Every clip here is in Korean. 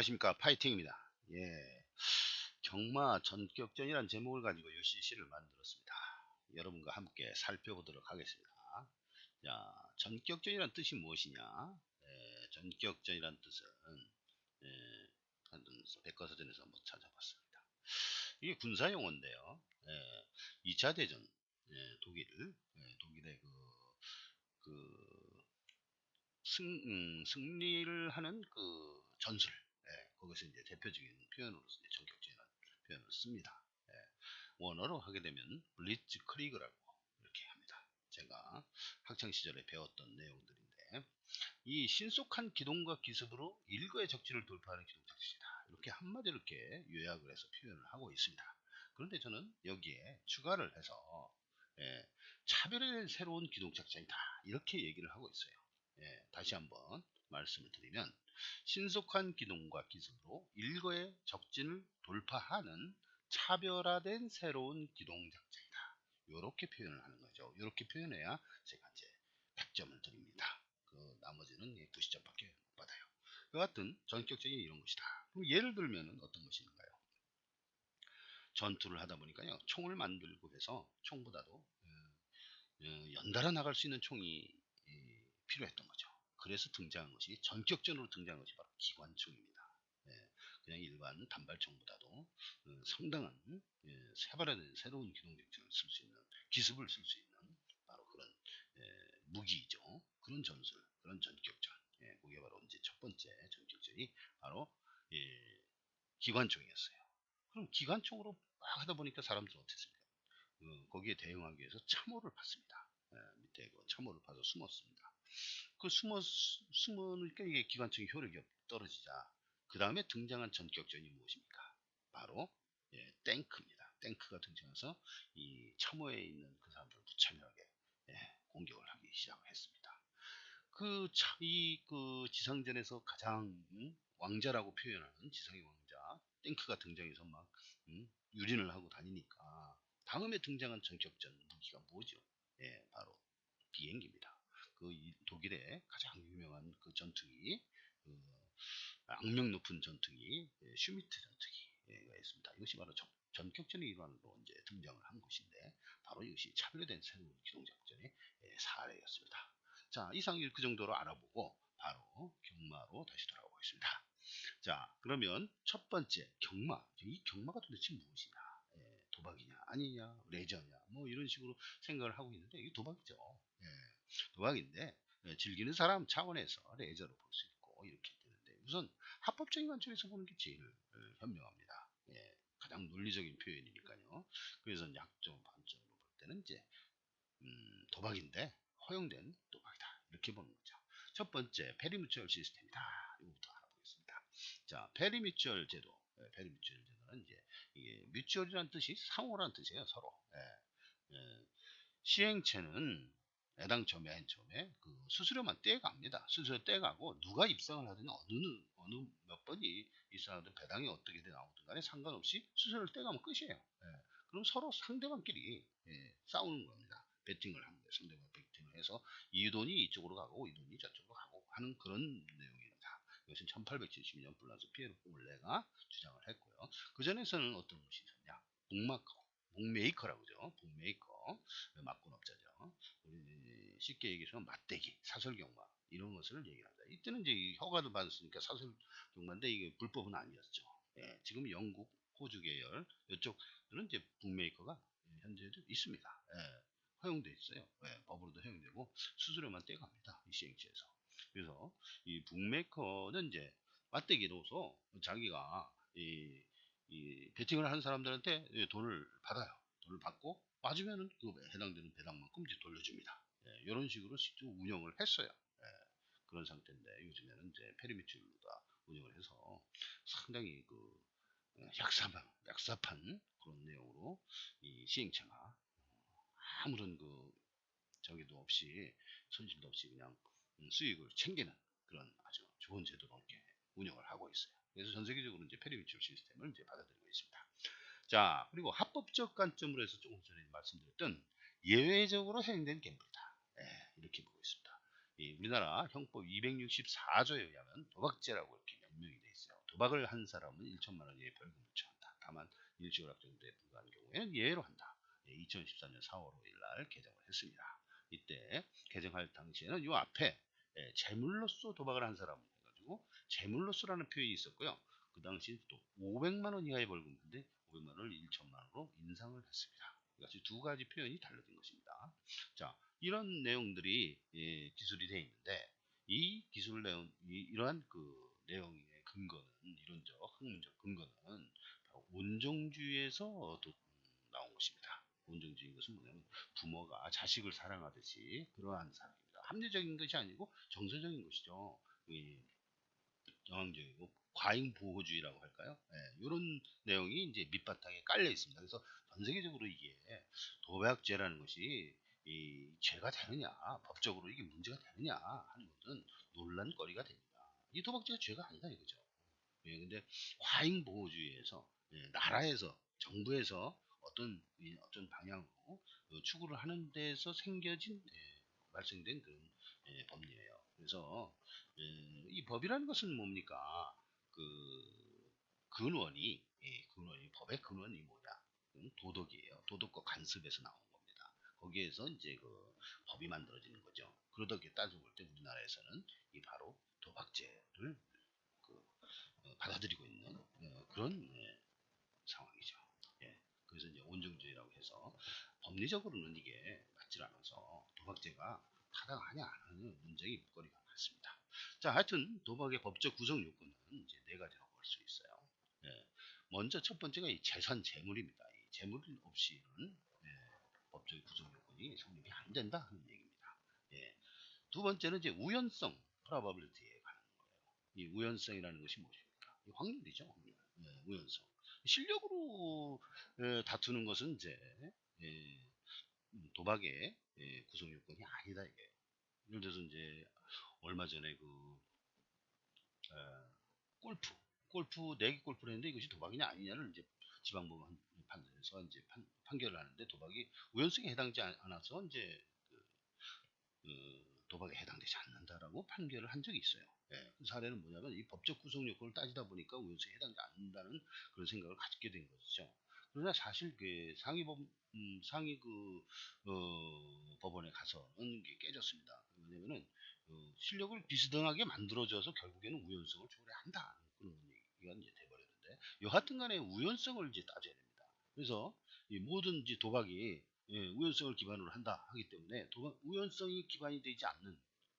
안녕하십니까. 파이팅입니다. 예. 경마 전격전이란 제목을 가지고 UCC를 만들었습니다. 여러분과 함께 살펴보도록 하겠습니다. 자, 전격전이란 뜻이 무엇이냐? 전격전이란 뜻은 한번 백과사전에서 한번 찾아봤습니다. 이게 군사용어인데요. 2차 대전 독일의 그 승리를 하는 그 전술, 거기서 이제 대표적인 표현으로서 이제 전격전이라는 표현을 씁니다. 원어로 하게 되면 블리츠 크리그라고 이렇게 합니다. 제가 학창 시절에 배웠던 내용들인데, 이 신속한 기동과 기습으로 일거의 적지를 돌파하는 기동작전이다. 이렇게 한마디로 이렇게 요약을 해서 표현을 하고 있습니다. 그런데 저는 여기에 추가를 해서 차별화된 새로운 기동작전이다. 이렇게 얘기를 하고 있어요. 다시 한번 말씀을 드리면, 신속한 기동과 기습으로 일거의 적진을 돌파하는 차별화된 새로운 기동작전이다. 이렇게 표현을 하는 거죠. 이렇게 표현해야 제가 이제 100점을 드립니다. 그 나머지는 90점밖에 못 받아요. 여하튼 전격적인 이런 것이다. 그럼 예를 들면 어떤 것인가요? 전투를 하다 보니까요, 총을 만들고 해서 총보다도 연달아 나갈 수 있는 총이 필요했던 거죠. 그래서 등장한 것이, 전격전으로 등장한 것이 바로 기관총입니다. 그냥 일반 단발총보다도 상당한 세발화된 새로운 기동작전을 쓸 수 있는, 기습을 쓸 수 있는 바로 그런 무기이죠. 그런 전술, 그런 전격전. 그게 바로 이제 첫 번째 전격전이 바로 기관총이었어요. 그럼 기관총으로 막 하다 보니까 사람들은 어땠습니까? 거기에 대응하기 위해서 참호를 팠습니다. 밑에 그 참호를 파서 숨었습니다. 그 숨으니까 이게 기관총의 효력이 떨어지자, 그 다음에 등장한 전격전이 무엇입니까? 바로 탱크입니다. 탱크가 등장해서 이 참호에 있는 그 사람들을 무차별하게 공격을 하기 시작했습니다. 그 지상전에서 가장 왕자라고 표현하는 지상의 왕자 탱크가 등장해서 막 유린을 하고 다니니까, 다음에 등장한 전격전 무기가 뭐죠? 바로 비행기입니다. 독일의 가장 유명한 그 전투기, 악명 높은 전투기, 슈미트 전투기가 있습니다. 이것이 바로 전격전의 일환으로 이제 등장을 한 것인데, 바로 이것이 차별화된 새로운 기동작전의 사례였습니다. 자, 이상 그 정도로 알아보고 바로 경마로 다시 돌아오겠습니다. 자, 그러면 첫 번째 경마. 이 경마가 도대체 무엇이냐? 도박이냐 아니냐, 레저냐, 뭐 이런 식으로 생각을 하고 있는데, 이게 도박이죠. 도박인데, 즐기는 사람 차원에서 레저로 볼 수 있고 이렇게 되는데, 우선 합법적인 관점에서 보는 게 제일 현명합니다. 가장 논리적인 표현이니까요. 그래서 약점 반점으로 볼 때는 이제 도박인데 허용된 도박이다, 이렇게 보는 거죠. 첫 번째, 페리뮤추얼 시스템이다. 이거부터 알아보겠습니다. 자, 페리뮤추얼 제도. 페리뮤추얼 제도는 이제 이게 뮤추얼이라는 뜻이 상호라는 뜻이에요. 서로. 시행체는 애당초 맨 처음에 그 수수료만 떼갑니다. 수수료 떼가고, 누가 입상을 하든 어느 몇 번이 입상하든 배당이 어떻게 나오든 간에 상관없이 수수료를 떼가면 끝이에요. 그럼 서로 상대방끼리 싸우는 겁니다. 배팅을 하는데, 상대방 배팅을 해서 이 돈이 이쪽으로 가고 이 돈이 저쪽으로 가고 하는 그런 내용입니다. 이것은 1872년 플란스 피에르 뽕을레가 주장을 했고요. 그 전에서는 어떤 것이 있었냐? 북메이커라고 그러죠. 북메이커, 막군업자죠. 우리 쉽게 얘기해서 맞대기, 사설경마 이런 것을 얘기합니다. 이때는 이제 허가도 받았으니까 사설경마인데 이게 불법은 아니었죠. 지금 영국, 호주 계열 이쪽들은 이제 북메이커가 현재도 있습니다. 허용돼 있어요. 법으로도 허용되고 수수료만 떼갑니다. 이 시행체에서. 그래서 이 북메이커는 이제 맞대기로서 자기가 이 베팅을 하는 사람들한테 돈을 받아요. 돈을 받고 맞으면은 그 해당되는 배당만큼 이제 돌려줍니다. 이런 식으로 직접 운영을 했어요. 그런 상태인데, 요즘에는 이제 페리미추로 다 운영을 해서 상당히 그 약삽한 그런 내용으로 이 시행체가 아무런 그 저기도 없이, 손실도 없이 그냥 수익을 챙기는 그런 아주 좋은 제도로 이렇게 운영을 하고 있어요. 그래서 전 세계적으로 이제 페리미추얼 시스템을 이제 받아들이고 있습니다. 자, 그리고 합법적 관점으로 해서 조금 전에 말씀드렸던 예외적으로 허용된 갬블이다. 이렇게 보고 있습니다. 우리나라 형법 264조에 의하면 도박죄라고 이렇게 명명이 되어 있어요. 도박을 한 사람은 1천만 원 이하의 벌금을 처한다. 다만 일시오락 정도에 불과한 경우에는 예외로 한다. 2014년 4월 5일 날 개정을 했습니다. 이때 개정할 당시에는 요 앞에 재물로써 도박을 한 사람 해가지고 재물로써라는 표현이 있었고요. 그 당시 또 500만 원 이하의 벌금인데 500만 원을 1천만 원으로 인상을 했습니다. 그러니까 두 가지 표현이 달라진 것입니다. 자, 이런 내용들이 기술이 되어 있는데 이 기술 내용, 이러한 그 내용의 근거는 이론적, 학문적 근거는 바로 온정주의에서 나온 것입니다. 온정주의인 것은 뭐냐면 부모가 자식을 사랑하듯이 그러한 사랑입니다. 합리적인 것이 아니고 정서적인 것이죠. 정황적이고 과잉 보호주의라고 할까요? 이런 내용이 이제 밑바탕에 깔려 있습니다. 그래서 전 세계적으로 이게 도박죄라는 것이 이 죄가 되느냐, 법적으로 이게 문제가 되느냐 하는 것은 논란거리가 됩니다. 이 도박죄가 죄가 아니다 이거죠. 근데 과잉 보호주의에서 나라에서 정부에서 어떤 방향으로 추구를 하는 데서 생겨진 발생된 그런 법리예요. 그래서 이 법이라는 것은 뭡니까? 그 근원이 법의 근원이 뭐냐? 도덕이에요. 도덕과 관습에서 나온 겁니다. 거기에서 이제 그 법이 만들어지는 거죠. 그러다게 따지고 볼 때 우리나라에서는 이 바로 도박죄를 받아들이고 있는 그런 상황이죠. 그래서 이제 온정주의라고 해서 법리적으로는 이게 맞질 않아서 도박죄가 타당하냐 안 하는 논쟁이 목거리가 많습니다. 자, 하여튼 도박의 법적 구성 요건은 이제 네 가지라고 볼 수 있어요. 먼저 첫 번째가 이 재산 재물입니다. 이 재물 없이는 법적 구성 요건이 성립이 안 된다 하는 얘기입니다. 두 번째는 이제 우연성, probability에 관한 거예요. 이 우연성이라는 것이 무엇입니까? 이 확률이죠. 확률. 우연성. 실력으로 다투는 것은 이제 도박의 구성 요건이 아니다 이게. 예를 들어서 이제 얼마 전에 어, 골프 내기 골프를 했는데 이것이 도박이냐 아니냐를 이제 지방법원 판단에서 이제 판결을 하는데 도박이 우연성에 해당하지 않아서 이제 도박에 해당되지 않는다라고 판결을 한 적이 있어요. 그 사례는 뭐냐면 이 법적 구성 요건을 따지다 보니까 우연성에 해당되지 않는다는 그런 생각을 갖게 된 것이죠. 그러나 사실 그 상위 법원에 가서는 이게 깨졌습니다. 왜냐면은 실력을 비스등하게 만들어줘서 결국에는 우연성을 초래한다 그런 얘기가 이제 돼버렸는데 여하튼 간에 우연성을 이제 따져야 됩니다. 그래서 이 모든 이제 도박이 우연성을 기반으로 한다 하기 때문에 우연성이 기반이 되지 않는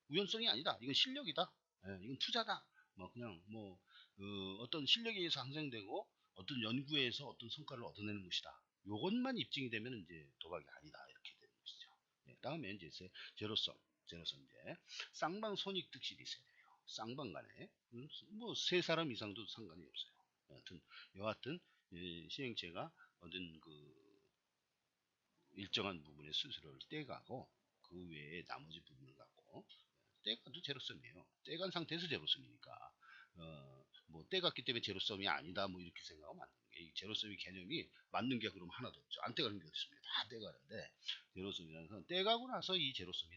우연성이 아니다. 이건 실력이다. 이건 투자다. 뭐 그냥 뭐 어떤 실력에 의해서 향상되고 어떤 연구에서 어떤 성과를 얻어내는 것이다. 요것만 입증이 되면 이제 도박이 아니다 이렇게 되는 것이죠. 다음에 이제 제로섬 이제 쌍방 손익 득실이 있어야 돼요. 쌍방 간에 뭐 세 사람 이상도 상관이 없어요. 여하튼 시행체가 얻은 일정한 부분의 수수료를 떼가고 그 외에 나머지 부분을 갖고 떼가도 제로섬이에요. 떼간 상태에서 제로섬이니까 뭐 떼갔기 때문에 제로섬이 아니다 뭐 이렇게 생각하면 안 돼요. 이 제로섬의 개념이 맞는 게 그럼 하나도 없죠. 안 떼가는 게 어디 있습니까? 다 떼가는데 제로섬이라는 건 떼가고 나서 이 제로섬이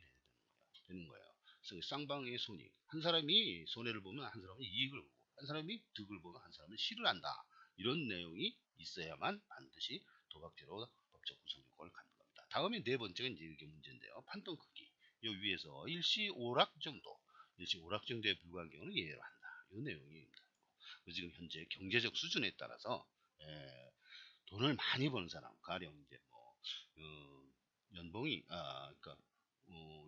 되는 거예요. 그래서 쌍방의 손익 한 사람이 손해를 보면 한 사람은 이익을 보고 한 사람이 득을 보면 한 사람은 실을 한다. 이런 내용이 있어야만 반드시 도박죄로 법적 구성 요건을 갖는 겁니다. 다음에 네 번째가 이제 이게 문제인데요. 판돈 크기. 요 위에서 일시오락 정도에 불과한 경우는 예외로 한다. 이 내용입니다. 지금 현재 경제적 수준에 따라서 돈을 많이 버는 사람, 가령 이제 뭐 연봉이 그러니까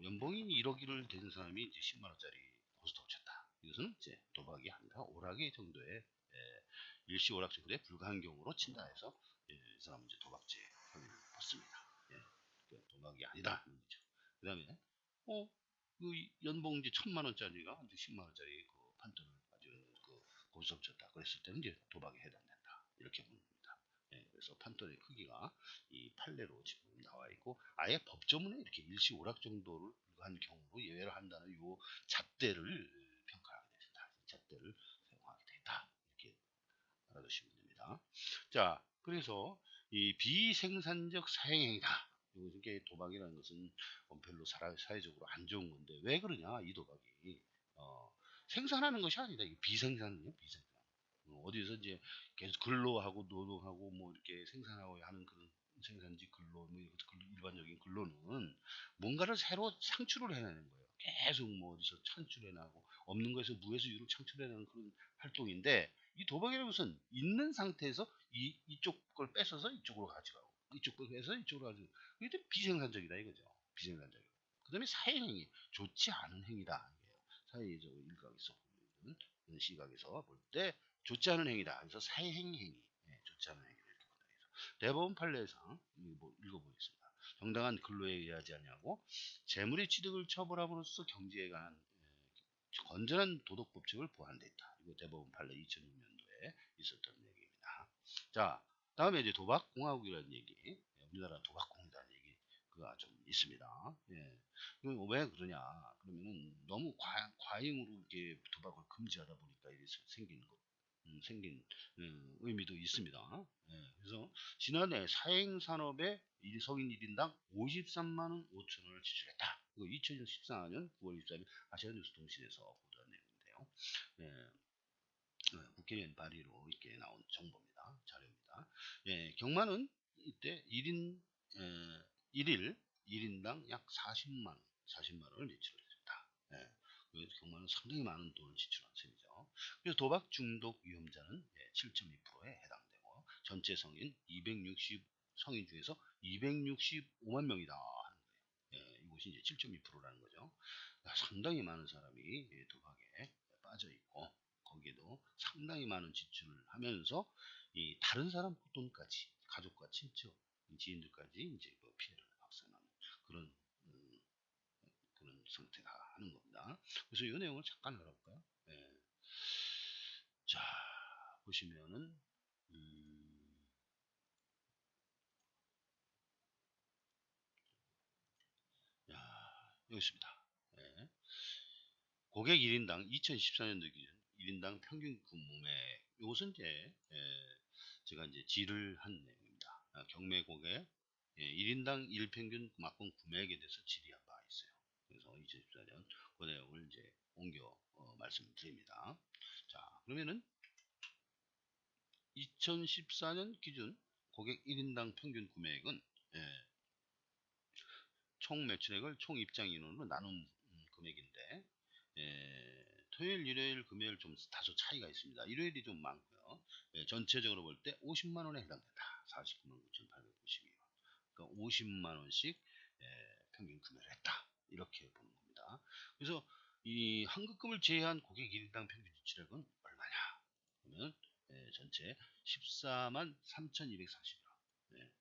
연봉이 1억을 되는 사람이 이제 10만 원짜리 고스톱 쳤다. 이것은 이제 도박이 아니라 오락의 정도의 일시오락 정도에 불과한 경우로 친다 해서 이 사람은 이제 도박죄 혐의를 받습니다. 도박이 아니다. 그 다음에 그 연봉 이제 1,000만 원짜리가 이제 10만 원짜리 그 판돈을 가지고 그 고스톱 쳤다. 그랬을 때는 이제 도박에 해당된다. 이렇게 보는 겁니다. 그래서 판돈의 크기가 이 판례로 지금 나와 있고 아예 법조문에 이렇게 일시오락 정도를 한 경우로 예외를 한다는 요 잣대를 평가하게 된다. 잣대를 사용하게 된다. 이렇게 알아두시면 됩니다. 자, 그래서 이 비생산적 사행행위다. 이게 도박이라는 것은 별로 사회적으로 안 좋은 건데 왜 그러냐 이 도박이 생산하는 것이 아니다. 이 비생산이에요. 비생산. 어디서 이제 계속 근로하고 노동하고 뭐 이렇게 생산하고 하는 그런 생산직 근로, 뭐 일반적인 근로는 뭔가를 새로 창출을 해내는 거예요. 계속 뭐 어디서 창출해나고 없는 거에서 무에서 유를 창출해내는 그런 활동인데, 이 도박이라는 것은 있는 상태에서 이쪽 걸 뺏어서 이쪽으로 가져가고 이쪽 걸 뺏어서 이쪽으로 가져가고, 이게 비생산적이다 이거죠. 비생산적이고, 그 다음에 사행행위, 좋지 않은 행위다. 사회적 일각에서 보는 시각에서 볼 때 좋지 않은 행위다. 그래서 사회행위, 좋지 않은 행위를 이렇게 본다. 그래서 대법원 판례상 뭐 읽어보겠습니다. 정당한 근로에 의하지 않냐고 재물의 취득을 처벌함으로써 경제에 관한 건전한 도덕 법칙을 보완돼 있다. 이거 대법원 판례 2006년도에 있었던 얘기입니다. 자, 다음에 이제 도박공화국이라는 얘기, 우리나라 도박공이라는 얘기 그가 좀 있습니다. 예. 왜 그러냐? 그러면은 너무 과잉으로 이렇게 도박을 금지하다 보니까 이게 생긴 것, 생긴 의미도 있습니다. 예. 그래서 지난해 사행산업에 성인 1인당 53만 원 5천 원을 지출했다. 이거 2014년 9월 24일 아시아뉴스 통신에서 보도한 내용인데요. 국회의원 발의로 이렇게 나온 정보입니다. 자료입니다. 예, 경마는 이때 1인, 에, 1일 1인당 약 40만 원을 지출했습니다. 예, 그래서 경마는 상당히 많은 돈을 지출한 셈이죠. 그래서 도박 중독 위험자는 7.2%에 해당되고, 전체 성인 260 성인 중에서 265만 명이다 하는 거예요. 예, 이것이 이제 7.2%라는 거죠. 상당히 많은 사람이 도박에 빠져 있고, 거기에도 상당히 많은 지출을 하면서 이 다른 사람 돈까지, 가족과 친척, 지인들까지 이제 그 피해를 발생하는 그런 그런 상태가 하는 겁니다. 그래서 이 내용을 잠깐 알아볼까요? 예. 자, 보시면은 야, 여기 있습니다. 예. 고객 1인당 2014년도 기준 1인당 평균 구매액, 이것은 이제 제가 이제 질을 한 내용입니다. 경매 고객 1인당 일평균 막공 구매액에 대해서 질의한 바 있어요. 그래서 2014년 그 내용을 이제 옮겨 말씀드립니다. 자, 그러면은 2014년 기준 고객 1인당 평균 구매액은 총 매출액을 총 입장 인원으로 나눈 금액인데, 토요일, 일요일, 금요일 좀 다소 차이가 있습니다. 일요일이 좀 많고요. 전체적으로 볼 때 50만 원에 해당된다. 49만 9,892원. 그러니까 50만 원씩 평균 구매를 했다. 이렇게 보는 겁니다. 그래서 이 환급금을 제외한 고객 1인당 평균 지출액은 얼마냐? 그러면 전체 14만 3,240원.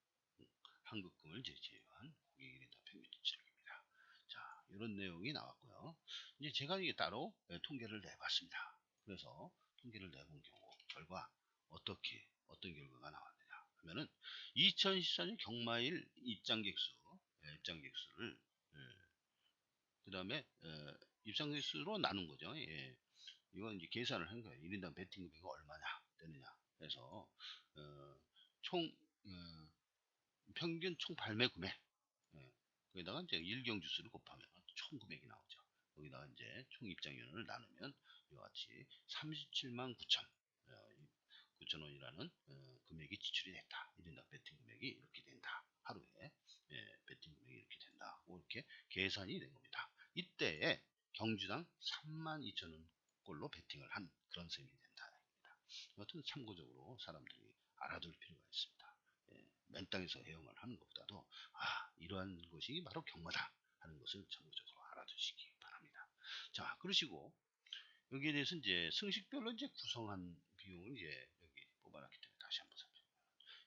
환급금을 제외한 고객 1인당 평균 지출액입니다. 자, 이런 내용이 나왔고요. 이제 제가 이게 따로 통계를 내봤습니다. 그래서 통계를 내본 경우 결과 어떤 결과가 나왔느냐 하면은 2014년 경마일 입장객 수를 그 다음에 입장객 수로 나눈 거죠. 예. 이건 이제 계산을 한 거예요. 1인당 베팅 금액이 얼마냐 되느냐 해서 총 평균 총 발매 구매, 거기다가 이제 일경 주수를 곱하면 총 금액이 나오죠. 거기다가 이제 총 입장 인원을 나누면 이와 같이 37만 9천 9천 원이라는 금액이 지출이 됐다. 1인당 베팅 금액이 이렇게 된다. 하루에 베팅 금액이 이렇게 된다. 이렇게 계산이 된 겁니다. 이때에 경주당 3만 2천 원 꼴로 베팅을 한 그런 셈이 된다. 여튼 참고적으로 사람들이 알아둘 필요가 있습니다. 맨 땅에서 헤엄을 하는 것보다도 이러한 것이 바로 경마다 하는 것을 참고적으로 알아두시기 바랍니다. 자, 그러시고 여기에 대해서 이제 승식별로 이제 구성한 비용을 이제 여기 뽑아놨기 때문에 다시 한번 살펴보면,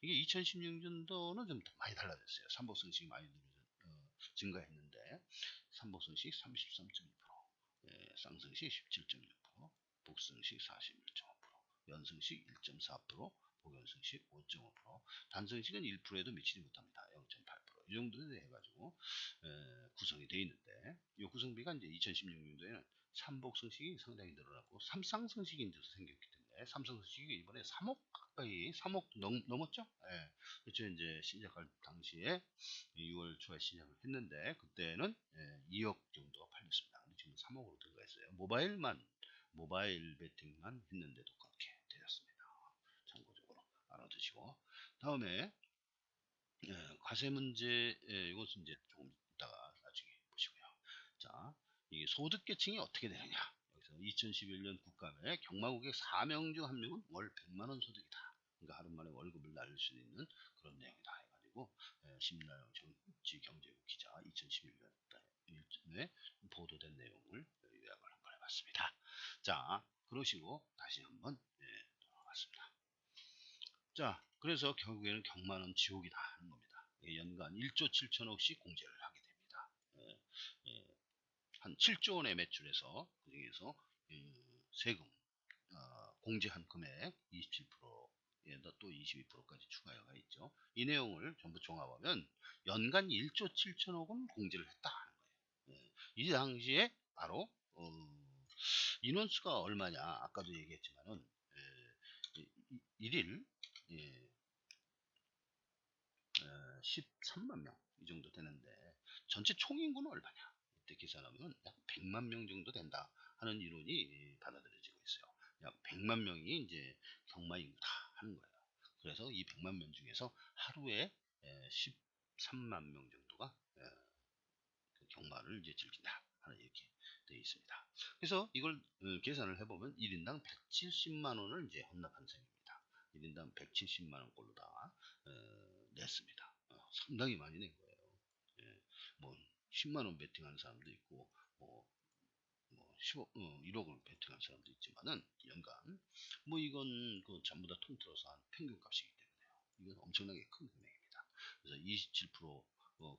이게 2016년도는 좀 많이 달라졌어요. 삼복 승식이 많이 증가했는데, 삼복 승식 33.2%, 쌍승식 17.6%, 복승식 41.5%, 연승식 1.4%, 복연승식 5.5%, 단승식은 1%에도 미치지 못합니다. 0.8%. 이 정도 해가지고 구성이 되어 있는데, 이 구성비가 이제 2016년도에는 삼복승식이 상당히 늘어났고 삼쌍승식이 이제 생겼기 때문에, 삼쌍승식이 이번에 3억 가까이 3억 넘었죠. 예. 그렇죠. 이제 시작할 당시에 6월 초에 시작을 했는데, 그때는 2억 정도 팔렸습니다. 근데 지금 3억으로 들어가 있어요. 모바일 베팅만 했는데도 그렇게 되었습니다. 알아두시고, 다음에 과세 문제, 이것은 이제 조금 이따가 나중에 보시고요. 자, 이게 소득계층이 어떻게 되느냐. 여기서 2011년 국감에 경마고객 4명 중 1명은 월 100만원 소득이다. 그러니까 하루 만에 월급을 날릴 수 있는 그런 내용이다 해가지고, 심나영 정치경제국 기자 2011년에 보도된 내용을 요약을 한번 해봤습니다. 자, 그러시고 다시 한번 돌아갔습니다. 자, 그래서 결국에는 경마는 지옥이다 하는 겁니다. 연간 1조 7천억씩 공제를 하게 됩니다. 한 7조 원의 매출에서 그 중에서 세금 공제한 금액 27%에다 또 22%까지 추가가 있죠. 이 내용을 전부 종합하면 연간 1조 7천억 원 공제를 했다 하는 거예요. 이 당시에 바로 인원수가 얼마냐, 아까도 얘기했지만은 1일 13만 명 이 정도 되는데, 전체 총인구는 얼마냐, 이때 계산하면 약 100만 명 정도 된다 하는 이론이 받아들여지고 있어요. 약 100만 명이 이제 경마 인구다 하는 거예요. 그래서 이 100만 명 중에서 하루에 13만 명 정도가 그 경마를 이제 즐긴다 하는 이렇게 되어 있습니다. 그래서 이걸 계산을 해보면 1인당 170만 원을 이제 헌납한 셈입니다. 1인당 170만 원꼴로 다 냈습니다. 상당히 많이 낸 거예요. 뭐 10만 원 베팅하는 사람도 있고, 뭐 15, 1억을 베팅하는 사람도 있지만은 연간 뭐 이건 그 전부 다 통틀어서 한 평균 값이기 때문에요. 이건 엄청나게 큰 금액입니다. 그래서 27%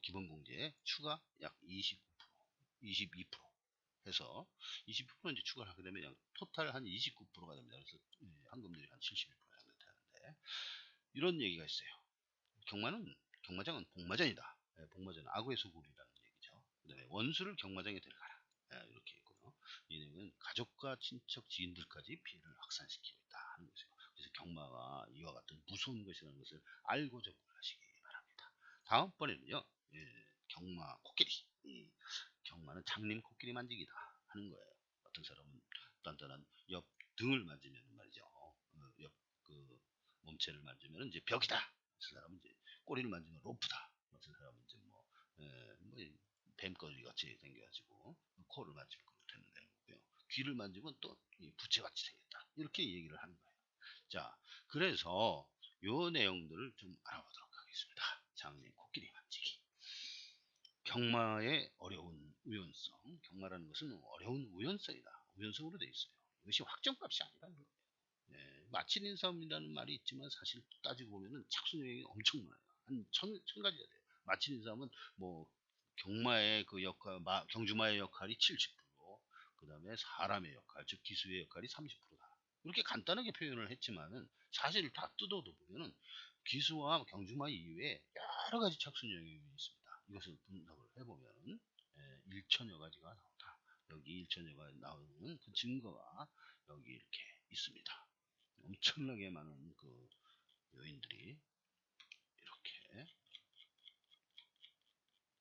기본공제에 추가 약 29%, 22% 해서 20% 이제 추가를 하게 되면 토탈 한 29%가 됩니다. 그래서 환급률이 한 71% 정도 되는데, 이런 얘기가 있어요. 경마장은 복마전이다. 복마전 악의 소굴이라는 얘기죠. 그 다음에 원수를 경마장에 데려가라. 이렇게 있고요. 이 내용은 가족과 친척 지인들까지 피해를 확산시키고 있다 하는 거죠. 그래서 경마가 이와 같은 무서운 것이라는 것을 알고 접근하시기 바랍니다. 다음번에는요, 경마 코끼리. 경마는 장님 코끼리 만지기다 하는 거예요. 어떤 사람은 단단한 옆 등을 만지면 말이죠. 옆 그 몸체를 만지면 이제 벽이다. 어떤 사람은 이제 꼬리를 만지면 로프다. 어떤 사람은 이제 뭐 뱀거리 같이 생겨가지고 코를 만지면 그렇다는 거고요. 귀를 만지면 또 부채같이 생겼다. 이렇게 얘기를 하는 거예요. 자, 그래서 요 내용들을 좀 알아보도록 하겠습니다. 장님 코끼리 만지기. 경마의 어려운 우연성. 경마라는 것은 어려운 우연성이다. 우연성으로 되어 있어요. 이것이 확정값이 아니라는 거예요. 마친인사움이라는 말이 있지만 사실 따지고 보면은 착순형이 엄청 많아요. 한 천 가지가 돼요. 마친인사움은 뭐 경마의 그 역할, 경주마의 역할이 70%, 그 다음에 사람의 역할, 즉 기수의 역할이 30%다. 이렇게 간단하게 표현을 했지만은 사실 다 뜯어도 보면은 기수와 경주마 이외에 여러 가지 착순형이 있습니다. 이것을 분석을 해보면 1천여 가지가 나온다. 여기 1천여 가지 나오는 그 증거가 여기 이렇게 있습니다. 엄청나게 많은 그 요인들이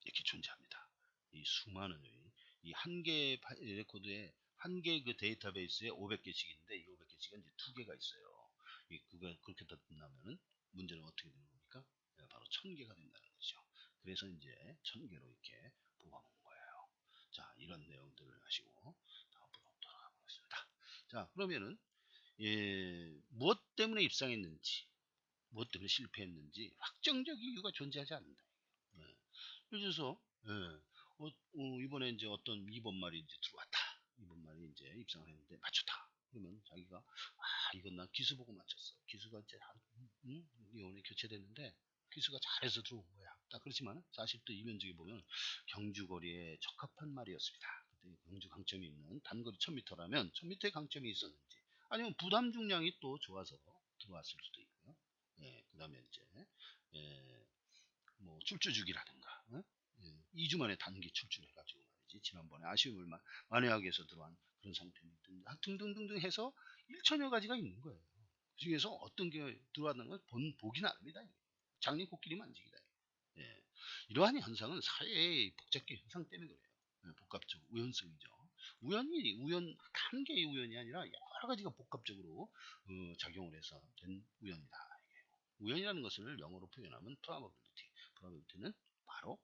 이렇게 존재합니다. 이 수많은 요인, 이 한 개의 레코드에 한 개 그 데이터베이스에 500개씩 있는데 이 500개씩은 이제 두 개가 있어요. 그가 그렇게 된다면은 문제는 어떻게 되는 겁니까? 바로 1000개가 된다는 거죠. 그래서 이제 1000개로 이렇게 뽑아먹은 거예요. 자, 이런 내용들을 하시고 다음으로 돌아가 보겠습니다. 자, 그러면은 무엇 때문에 입상했는지, 무엇 때문에 실패했는지 확정적 이유가 존재하지 않는다. 예를 들어서 이번에 이제 어떤 2번 말이 이제 들어왔다. 2번 말이 이제 입상을 했는데 맞췄다. 그러면 자기가 이건 난 기수 보고 맞췄어. 기수가 이제 이번에 교체됐는데 기수가 잘해서 들어온 거야. 딱 그렇지만 사실 또 이면적에 보면 경주거리에 적합한 말이었습니다. 그때 경주 강점이 있는 단거리 1000m라면 1000m의 강점이 있었는지, 아니면 부담 중량이 또 좋아서 들어왔을 수도 있고요. 그 다음에 이제 뭐 출주주기라든가 2주 만에 단기 출주를 해가지고 말이지, 지난번에 아쉬움을 만회하기 위해서 들어간 그런 상태는 등등등등 해서 1천여 가지가 있는 거예요. 그 중에서 어떤 게 들어왔는 걸 보기 나름이다. 장님 코끼리 만지기다. 이러한 현상은 사회의 복잡계 현상 때문에 그래요. 복합적 우연성이죠. 한 개의 우연이 아니라 여러 가지가 복합적으로 작용을 해서 된 우연이다. 우연이라는 것을 영어로 표현하면 probability는 바로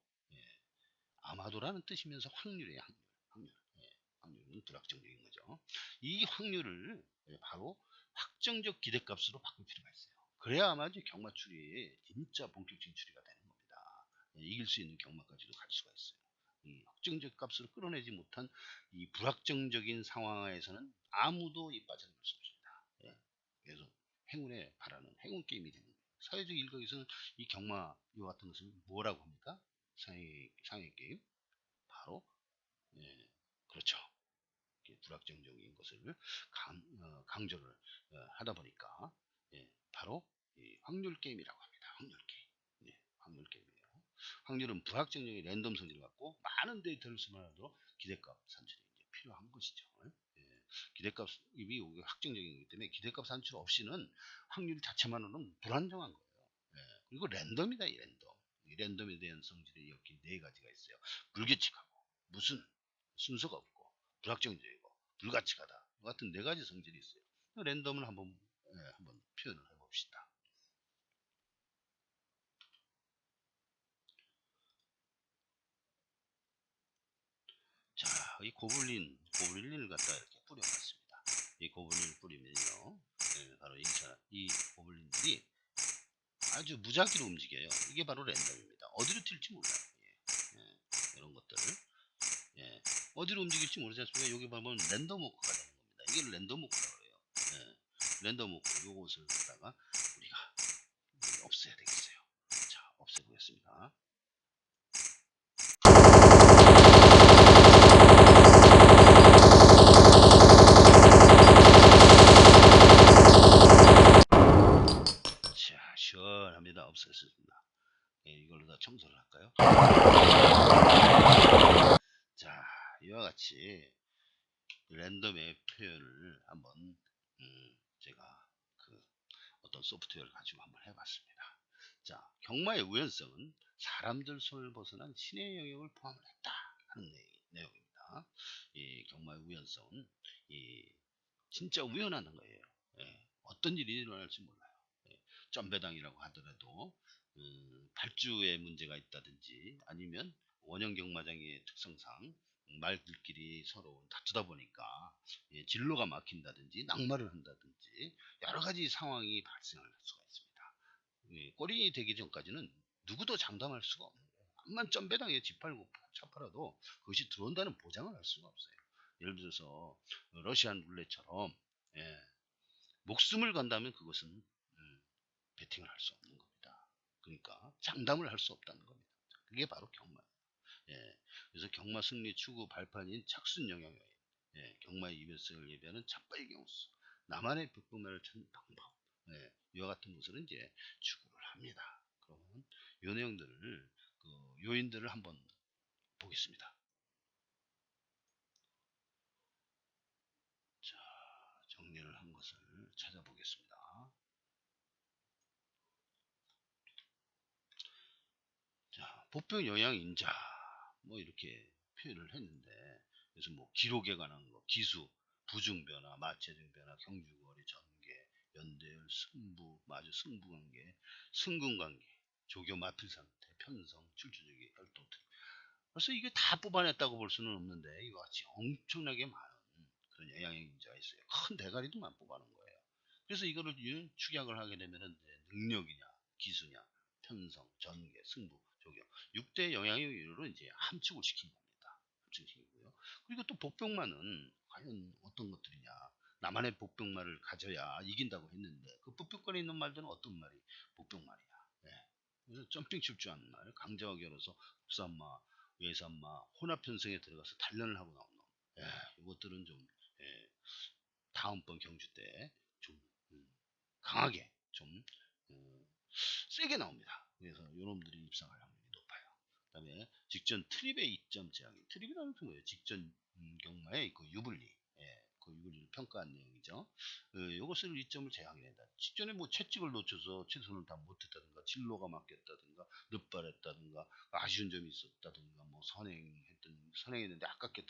아마도라는 뜻이면서 확률이에요. 확률. 확률은 불확정적인 거죠. 이 확률을 바로 확정적 기대값으로 바꿀 필요가 있어요. 그래야만 경마 추리에 진짜 본격적인 추리가 되는 겁니다. 이길 수 있는 경마까지도 갈 수가 있어요. 이 확정적 값으로 끌어내지 못한 이 불확정적인 상황에서는 아무도 빠져나갈 수 없습니다. 그래서 행운에 바라는 행운 게임이 되는 거예요. 사회적 일각에서는 이 경마 이와 같은 것을 뭐라고 합니까? 상해 게임. 바로 그렇죠. 불확정적인 것을 강조를 하다 보니까 바로 확률 게임이라고 합니다. 확률 게임. 확률 게임이에요. 확률은 불확정적인 랜덤 성질을 갖고 많은 데이터를 수반하도록 기대값 산출이 필요한 것이죠. 기대값이 확정적인 거기 때문에 기대값 산출 없이는 확률 자체만으로는 불안정한 거예요. 그리고 랜덤이다. 이 랜덤. 이 랜덤에 대한 성질이 이렇게 네 가지가 있어요. 불규칙하고 무슨 순서가 없고 불확정적이고 불가치하다 같은 네 가지 성질이 있어요. 랜덤을 한번 표현을 해봅시다. 자, 이 고블린을 갖다 이렇게 뿌려놨습니다. 이 고블린을 뿌리면요, 바로 이 고블린들이 아주 무작위로 움직여요. 이게 바로 랜덤입니다. 어디로 튈지 몰라요. 이런 것들을 어디로 움직일지 모르지 않습니까? 여기 보면 랜덤 워크가 되는 겁니다. 이게 랜덤 워크라고 그래요. 랜덤 워크 요것을 갖다가 우리가 없애야 되겠어요. 자, 없애보겠습니다. 자, 시원합니다. 없앴습니다. 이걸로 다 청소를 할까요? 자, 이와 같이 랜덤의 표현을 한번 제가 어떤 소프트웨어를 가지고 한번 해봤습니다. 자, 경마의 우연성은 사람들 손을 벗어난 신의 영역을 포함을 했다 하는 내용입니다. 이 경마의 우연성은 진짜 우연한 거예요. 어떤 일이 일어날지 몰라요. 점배당이라고 하더라도 발주에 문제가 있다든지 아니면 원형 경마장의 특성상 말들끼리 서로 다투다 보니까 진로가 막힌다든지 낙마를 한다든지 여러 가지 상황이 발생할 수가 있습니다. 꼬린이 되기 전까지는 누구도 장담할 수가 없는 거예요. 암만 점배당에 집 팔고 차 팔아도 그것이 들어온다는 보장을 할 수가 없어요. 예를 들어서 러시안 룰렛처럼 목숨을 건다면 그것은 베팅을 할 수 없는 겁니다. 그러니까 장담을 할 수 없다는 겁니다. 그게 바로 경마. 그래서 경마 승리 추구 발판인 착순 영역이에요. 경마의 이변성을 예비하는 자빨기 경수. 나만의 벽분만을 찾는 방법. 이와 같은 것을 이제 추구를 합니다. 그러면 요 내용들을 요인들을 한번 보겠습니다. 자, 정리를 한 것을 찾아보겠습니다. 자, 보편 영양 인자 뭐 이렇게 표현을 했는데 그래서 뭐 기록에 관한 거, 기수, 부중 변화, 마체중 변화, 경주거리, 전개, 연대열, 승부, 마주 승부관계, 승근관계, 조교 마필 상태, 편성, 출주적이 혈도 등. 그래서 이게 다 뽑아냈다고 볼 수는 없는데 이와 같이 엄청나게 많은 그런 영양인자가 있어요. 큰 대가리도만 뽑아놓은 거예요. 그래서 이거를 축약을 하게 되면은 능력이냐, 기수냐, 편성, 전개, 승부, 조교 6대 영향의 이유로 이제 함축을 시킨 겁니다. 함축시키고요. 그리고 또 복병만은 과연 어떤 것들이냐. 나만의 복병말을 가져야 이긴다고 했는데 그 복병권에 있는 말들은 어떤 말이 복병말이냐. 그래서 점핑 칠주하는 말, 강자와 결어서 국산마, 외산마, 혼합 편성에 들어가서 단련을 하고 나온 놈. 이것들은 좀 다음번 경주 때 좀 강하게 좀 세게 나옵니다. 그래서 요놈들이 입상할 확률이 높아요. 그 다음에 직전 트립의 이점 제한이 트립이라는 게 뭐예요? 직전 경마의 그 유불리 그 유불리를 평가한 내용이죠. 요것을 이점을 제한이 된다. 직전에 뭐 채찍을 놓쳐서 최선을 다 못했다든가 진로가 막혔다든가 늦발했다든가 아쉬운 점이 있었다든가 뭐 선행했는데 아깝게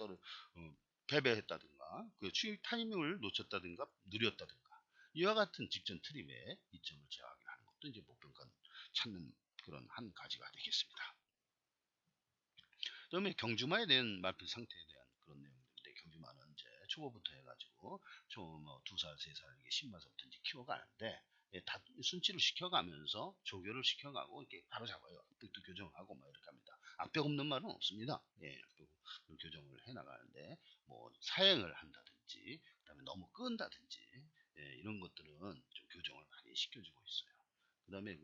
패배했다든가 그 추입 타이밍을 놓쳤다든가 느렸다든가 이와 같은 직전 트립에 이점을 제한하는 겁니다. 것도 이제 복병관 찾는 그런 한 가지가 되겠습니다. 그다음에 경주마에 대한 말필 상태에 대한 그런 내용인데, 경주마는 이제 초보부터 해가지고 뭐 2살, 3살, 이게 신마서부터 이제 키워가는데, 예, 다 순치를 시켜가면서 조교를 시켜가고 이렇게 바로 잡아요. 앞벽도 교정하고 막 이렇게 합니다. 앞벽 없는 말은 없습니다. 예, 앞벽 교정을 해나가는데, 뭐 사행을 한다든지, 그다음에 너무 끈다든지, 예, 이런 것들은 좀 교정을 많이 시켜주고 있어요. 그 다음에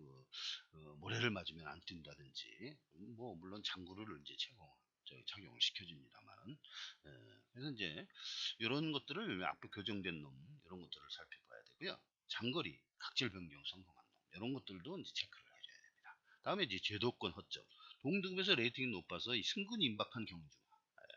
모래를 맞으면 안 뛴다든지, 뭐 물론 장구를 이제 착용을 시켜줍니다만, 그래서 이제 이런 것들을 앞으로 교정된 놈, 이런 것들을 살펴봐야 되고요. 장거리 각질 변경 성공한 놈, 이런 것들도 이제 체크를 해줘야 됩니다. 다음에 이제 제도권 허점, 동등급에서 레이팅이 높아서 이 승군이 임박한 경주,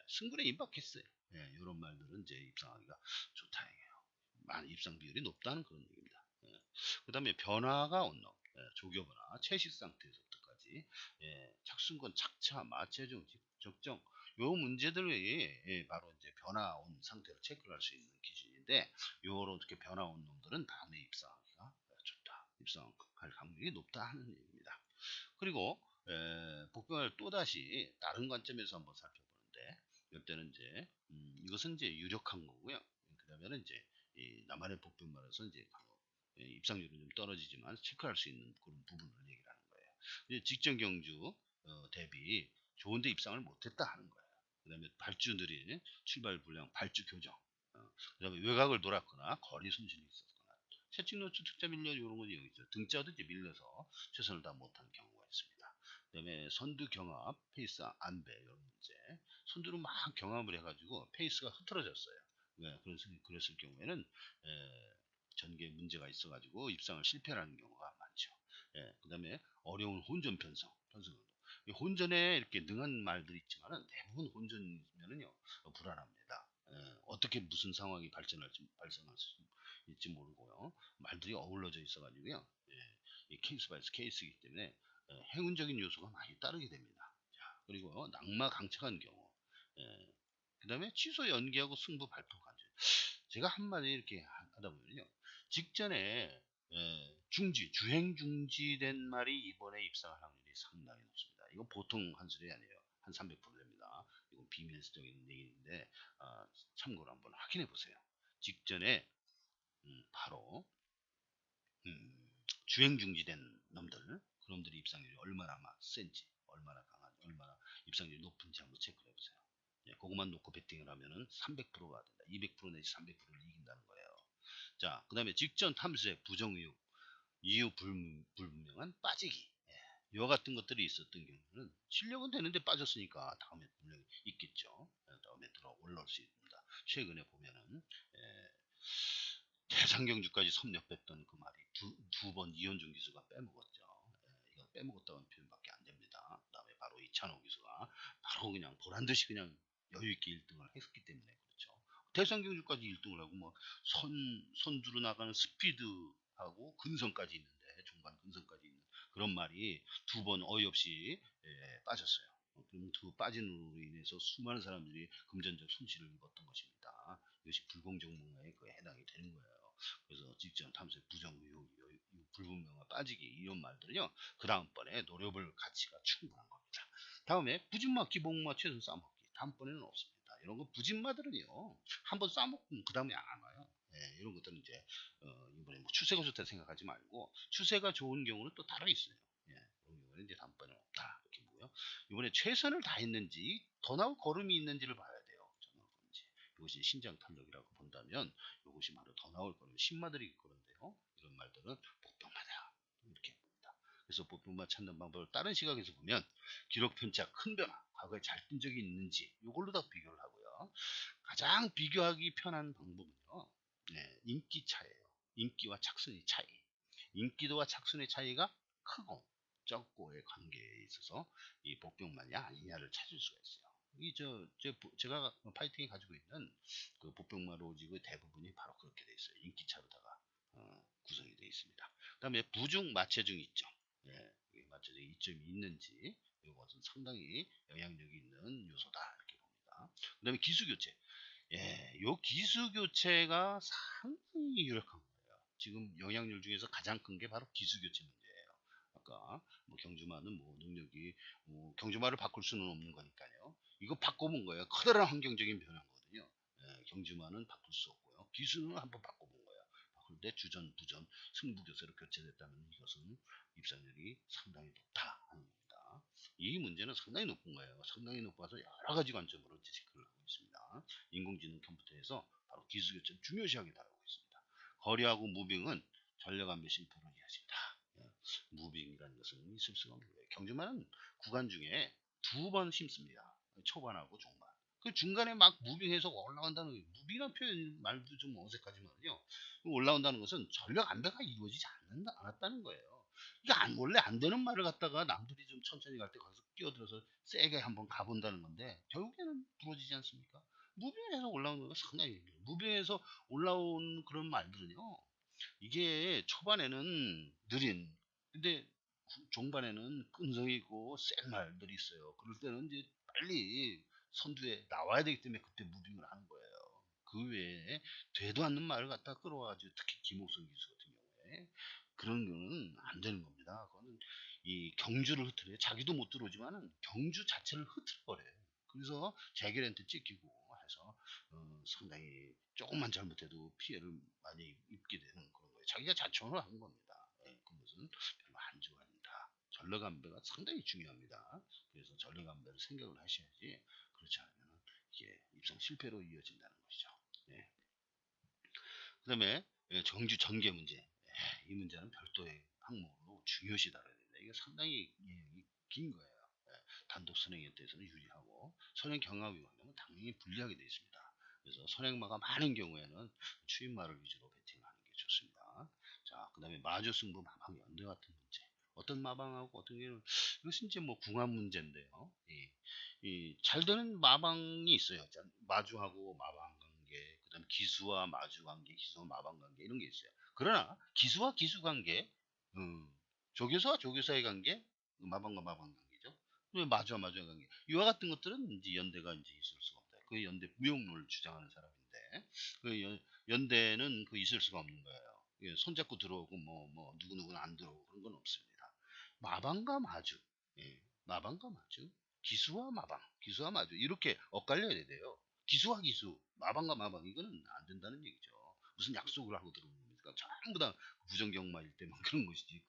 승군에 임박했어요. 예, 이런 말들은 이제 입상하기가 좋다 이게요. 많이 입상 비율이 높다는 그런 얘기입니다. 예. 그 다음에 변화가 온 놈, 예, 조교 변화, 채식 상태에서부터까지, 예, 착순권, 착차, 마체중, 적정, 요 문제들이, 예, 바로 이제 변화 온 상태를 체크를 할 수 있는 기준인데, 요렇게 변화 온 놈들은 다음에 입상하기가 좋다, 입상할 확률이 높다 하는 얘기입니다. 그리고 복병을 또다시 다른 관점에서 한번 살펴보는데, 이때는 이제 이것은 이제 유력한 거고요. 그다음에는 이제 나만의 복병말에서 이제 입상률은 좀 떨어지지만 체크할 수 있는 그런 부분을 얘기하는 거예요. 이제 직전 경주 대비 좋은데 입상을 못했다 하는 거예요. 그다음에 발주 느린 출발 불량, 발주 교정, 그다음에 외곽을 돌았거나 거리 손실이 있었거나, 채찍 노출 특자 밀려, 이런 거 여기 있죠. 등자도 이제 밀려서 최선을 다 못한 경우가 있습니다. 그다음에 선두 경합, 페이스 안배, 이런 문제. 선두로 막 경합을 해가지고 페이스가 흐트러졌어요. 네, 그랬을 경우에는 전개에 문제가 있어가지고 입상을 실패하는 경우가 많죠. 예, 그 다음에 어려운 혼전 편성. 혼전에 이렇게 능한 말들이 있지만은 대부분 혼전이면은요, 불안합니다. 어떻게 무슨 상황이 발생할 수 있을지 모르고요. 말들이 어우러져 있어가지고요. 예, 이 케이스 바이스 케이스이기 때문에 행운적인 요소가 많이 따르게 됩니다. 자, 그리고 낙마 강착한 경우. 그 다음에 취소 연기하고 승부 발표 간주. 제가 한마디 이렇게 하다 보면요, 직전에 주행 중지된 말이 이번에 입상할 확률이 상당히 높습니다. 이건 보통 한술이 아니에요. 한 300% 됩니다. 이건 비밀스적인 얘기인데, 참고로 한번 확인해 보세요. 직전에 바로 주행 중지된 놈들, 그놈들이 입상률이 얼마나 센지, 얼마나 강한지, 얼마나 입상률이 높은지 한번 체크해 보세요. 예, 그것만 놓고 베팅을 하면은 300%가 된다. 200% 내지 300%를 이긴다는 거예요. 자, 그 다음에 직전 탐색 부정 의혹, 이유 불분명한 빠지기. 예, 이와 같은 것들이 있었던 경우는 실력은 되는데 빠졌으니까 다음에 분명히 있겠죠. 다음에 들어 올라올 수 있습니다. 최근에 보면은 대상경주까지 섭렵했던 그 말이 두 번 이현종 기수가 빼먹었죠. 이거 빼먹었다는 표현밖에 안 됩니다. 그 다음에 바로 이찬호 기수가 바로 그냥 보란듯이 그냥 여유있게 1등을 했기 때문에 그렇죠. 대상경주까지 1등을 하고 뭐 선두로 나가는 스피드하고 근성까지 있는데, 중간 근성까지 있는 그런 말이 두 번 어이없이 빠졌어요. 그럼 그 빠짐으로 인해서 수많은 사람들이 금전적 손실을 입었던 것입니다. 이것이 불공정무에 해당이 되는 거예요. 그래서 직전 탐색 부정 의혹, 불분명한 빠지기, 이런 말들은요, 그 다음번에 노려볼 가치가 충분한 겁니다. 다음에 부진마, 기복마, 최선 싸먹기. 다음번에는 없습니다. 이런 거 부진마들은요, 한번 싸먹으면 그 다음에 안 와요. 이런 것들은 이제 이번에 뭐 추세가 좋다 생각하지 말고, 추세가 좋은 경우는 또 따로 있어요. 그런 경우는 이제 다음번에는 없다 이렇게 보고요. 이번에 최선을 다했는지 더 나올 걸음이 있는지를 봐야 돼요. 이것이 신장 탄력이라고 본다면, 이것이 바로 더 나올 거는 신마들이 그런데요. 이런 말들은 복병마다 이렇게 봅니다. 그래서 복병마 찾는 방법을 다른 시각에서 보면, 기록 편차 큰 변화, 과거에 잘 뛴 적이 있는지 이걸로 다 비교를 하고요. 가장 비교하기 편한 방법은요, 인기 차예요. 인기와 착순의 차이. 인기도와 착순의 차이가 크고 적고의 관계에 있어서 이 복병마냐 아니냐를 찾을 수가 있어요. 제가 파이팅이 가지고 있는 그 복병마 로직의 대부분이 바로 그렇게 돼 있어요. 인기차로다가 구성이 되어 있습니다. 그 다음에 부중 마체중 이점, 마체중 이점이 있는지, 이것은 상당히 영향력이 있는 요소다 이렇게 봅니다. 그 다음에 기수교체, 요 기수교체가 상당히 유력한 거예요. 지금 영향률 중에서 가장 큰 게 바로 기수교체 문제예요. 뭐 경주마는 뭐 능력이 경주마를 바꿀 수는 없는 거니까요. 이거 바꿔본 거예요. 커다란 환경적인 변화거든요. 예, 경주마는 바꿀 수 없고요. 기수는 한번 바꿔본 거예요. 바꿀 때 주전, 부전, 승부교세로 교체됐다면 이것은 입상률이 상당히 높다 하는 겁니다. 이 문제는 상당히 높은 거예요. 상당히 높아서 여러 가지 관점으로 체크를 하고 있습니다. 인공지능 컴퓨터에서 바로 기술교체를 중요시하게 다루고 있습니다. 거리하고 무빙은 전력안배 심표로 이어진다. 예, 무빙이라는 것은 있을 수가 없는 거예요. 경주마는 구간 중에 두 번 심습니다. 초반하고 중반. 그 중간에 막 무빙해서 올라간다는 거예요. 무빙이라는 표현 말도 좀 어색하지만요. 올라온다는 것은 전력 안배가 이루어지지 않았다는 거예요. 이게 원래 안 되는 말을 갖다가 남들이 좀 천천히 갈 때 거기서 끼어들어서 세게 한번 가본다는 건데 결국에는 부러지지 않습니까? 무빙에서 올라오는 건 상당히 무빙에서 올라온 그런 말들은요. 이게 초반에는 느린 근데 종반에는 끈성이 있고 센 말들이 있어요. 그럴 때는 이제 빨리 선두에 나와야 되기 때문에 그때 무빙을 하는 거예요. 그 외에 되도 않는 말을 갖다 끌어와가지고 특히 김옥성 기수 같은 경우에 그런 거는 안 되는 겁니다. 그거는 이 경주를 흐트려요. 자기도 못 들어오지만은 경주 자체를 흐트려버려요. 그래서 재결한테 찍히고 해서 상당히 조금만 잘못해도 피해를 많이 입게 되는 그런 거예요. 자기가 자청을 한 겁니다. 예, 그것은 별로 안 좋아합니다. 전력안배가 상당히 중요합니다. 그래서 전력안배를 생각을 하셔야지 그렇지 않으면 이게 입상 실패로 이어진다는 것이죠. 예. 그 다음에 정주 전개 문제. 이 문제는 별도의 항목으로 중요시 다뤄야 됩니다. 이게 상당히 긴 거예요. 단독 선행에 대해서는 유리하고 선행 경합 위반되면 당연히 불리하게 되어 있습니다. 그래서 선행마가 많은 경우에는 추임마를 위주로 배팅하는 게 좋습니다. 자, 그 다음에 마주 승부 마방 연대 같은 문제. 어떤 마방하고 어떤 경우는 이것은 이제 뭐 궁합 문제인데요. 잘 되는 마방이 있어요. 마주하고 마방 관계, 그 다음에 기수와 마주 관계, 기수와 마방 관계 이런 게 있어요. 그러나 기수와 기수 관계, 조교사와 조교사의 관계, 마방과 마방 관계죠. 마주와 마주의 관계. 이와 같은 것들은 이제 연대가 이제 있을 수가 없다. 그 연대 무용론을 주장하는 사람인데, 연대는 있을 수가 없는 거예요. 손잡고 들어오고 누구누구는 안 들어오고 그런 건 없습니다. 마방과 마주, 마방과 마주, 기수와 마방, 기수와 마주 이렇게 엇갈려야 돼요. 기수와 기수, 마방과 마방 이거는 안 된다는 얘기죠. 무슨 약속을 하고 들어오는 겁니까? 전부 다 부정경마일 때만 그런 것이지.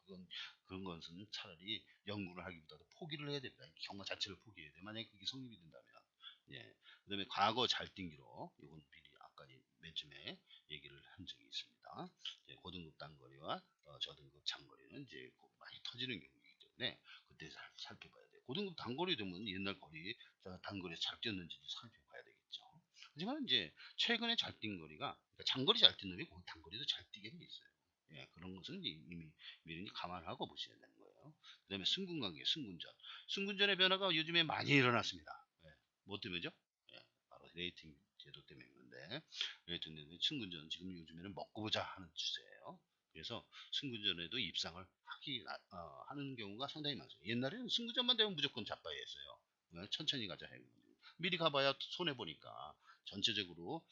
그런 것은 차라리 연구를 하기보다도 포기를 해야 됩니다. 경마 자체를 포기해야 돼. 만약에 그게 성립이 된다면. 예. 그 다음에 과거 잘뛴기로, 이건 미리 아까 맨 처음에 얘기를 한 적이 있습니다. 고등급 단거리와 저등급 장거리는 이제 많이 터지는 경우이기 때문에 그때 살펴봐야 돼요. 고등급 단거리 되면 옛날 거리, 단거리에서 잘 뛰었는지 살펴봐야 되겠죠. 하지만 이제 최근에 잘 뛴 거리가, 그러니까 장거리 잘 뛴 놈이 단거리도 잘 뛰게 돼 있어요. 예, 그런 것은 이미 미리 감안하고 보셔야 되는 거예요. 그 다음에 승군관계, 승군전. 승군전의 변화가 요즘에 많이 일어났습니다. 예, 뭐 때문이죠? 예, 바로 레이팅 제도 때문에 그런데, 레이팅 때문에 승군전 지금 요즘에는 먹고 보자 하는 추세예요. 그래서 승군전에도 입상을 하는 경우가 상당히 많습니다. 옛날에는 승군전만 되면 무조건 자빠이했어요. 천천히 가자 해요. 미리 가봐야 손해보니까 전체적으로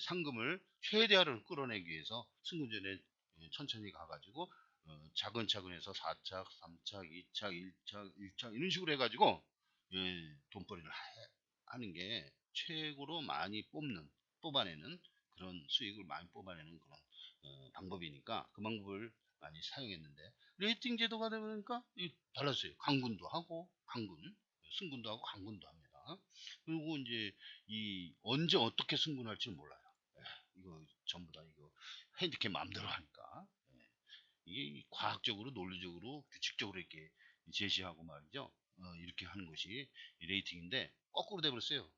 상금을 최대화를 끌어내기 위해서 승군전에 천천히 가가지고 차근차근 해서 4착, 3착, 2착, 1착, 1착 이런 식으로 해가지고 돈벌이를 하는 게 최고로 많이 뽑아내는 그런 수익을 많이 뽑아내는 그런 방법이니까 그 방법을 많이 사용했는데 레이팅 제도가 되니까 달랐어요. 강군도 하고 강군, 승군도 하고 강군도 합니다. 그리고 이제 언제 어떻게 승군할지 몰라요. 이거 전부 다 이거 핸디캡 마음대로 하니까 이게 과학적으로 논리적으로 규칙적으로 이렇게 제시하고 말이죠. 이렇게 하는 것이 레이팅인데 거꾸로 돼버렸어요.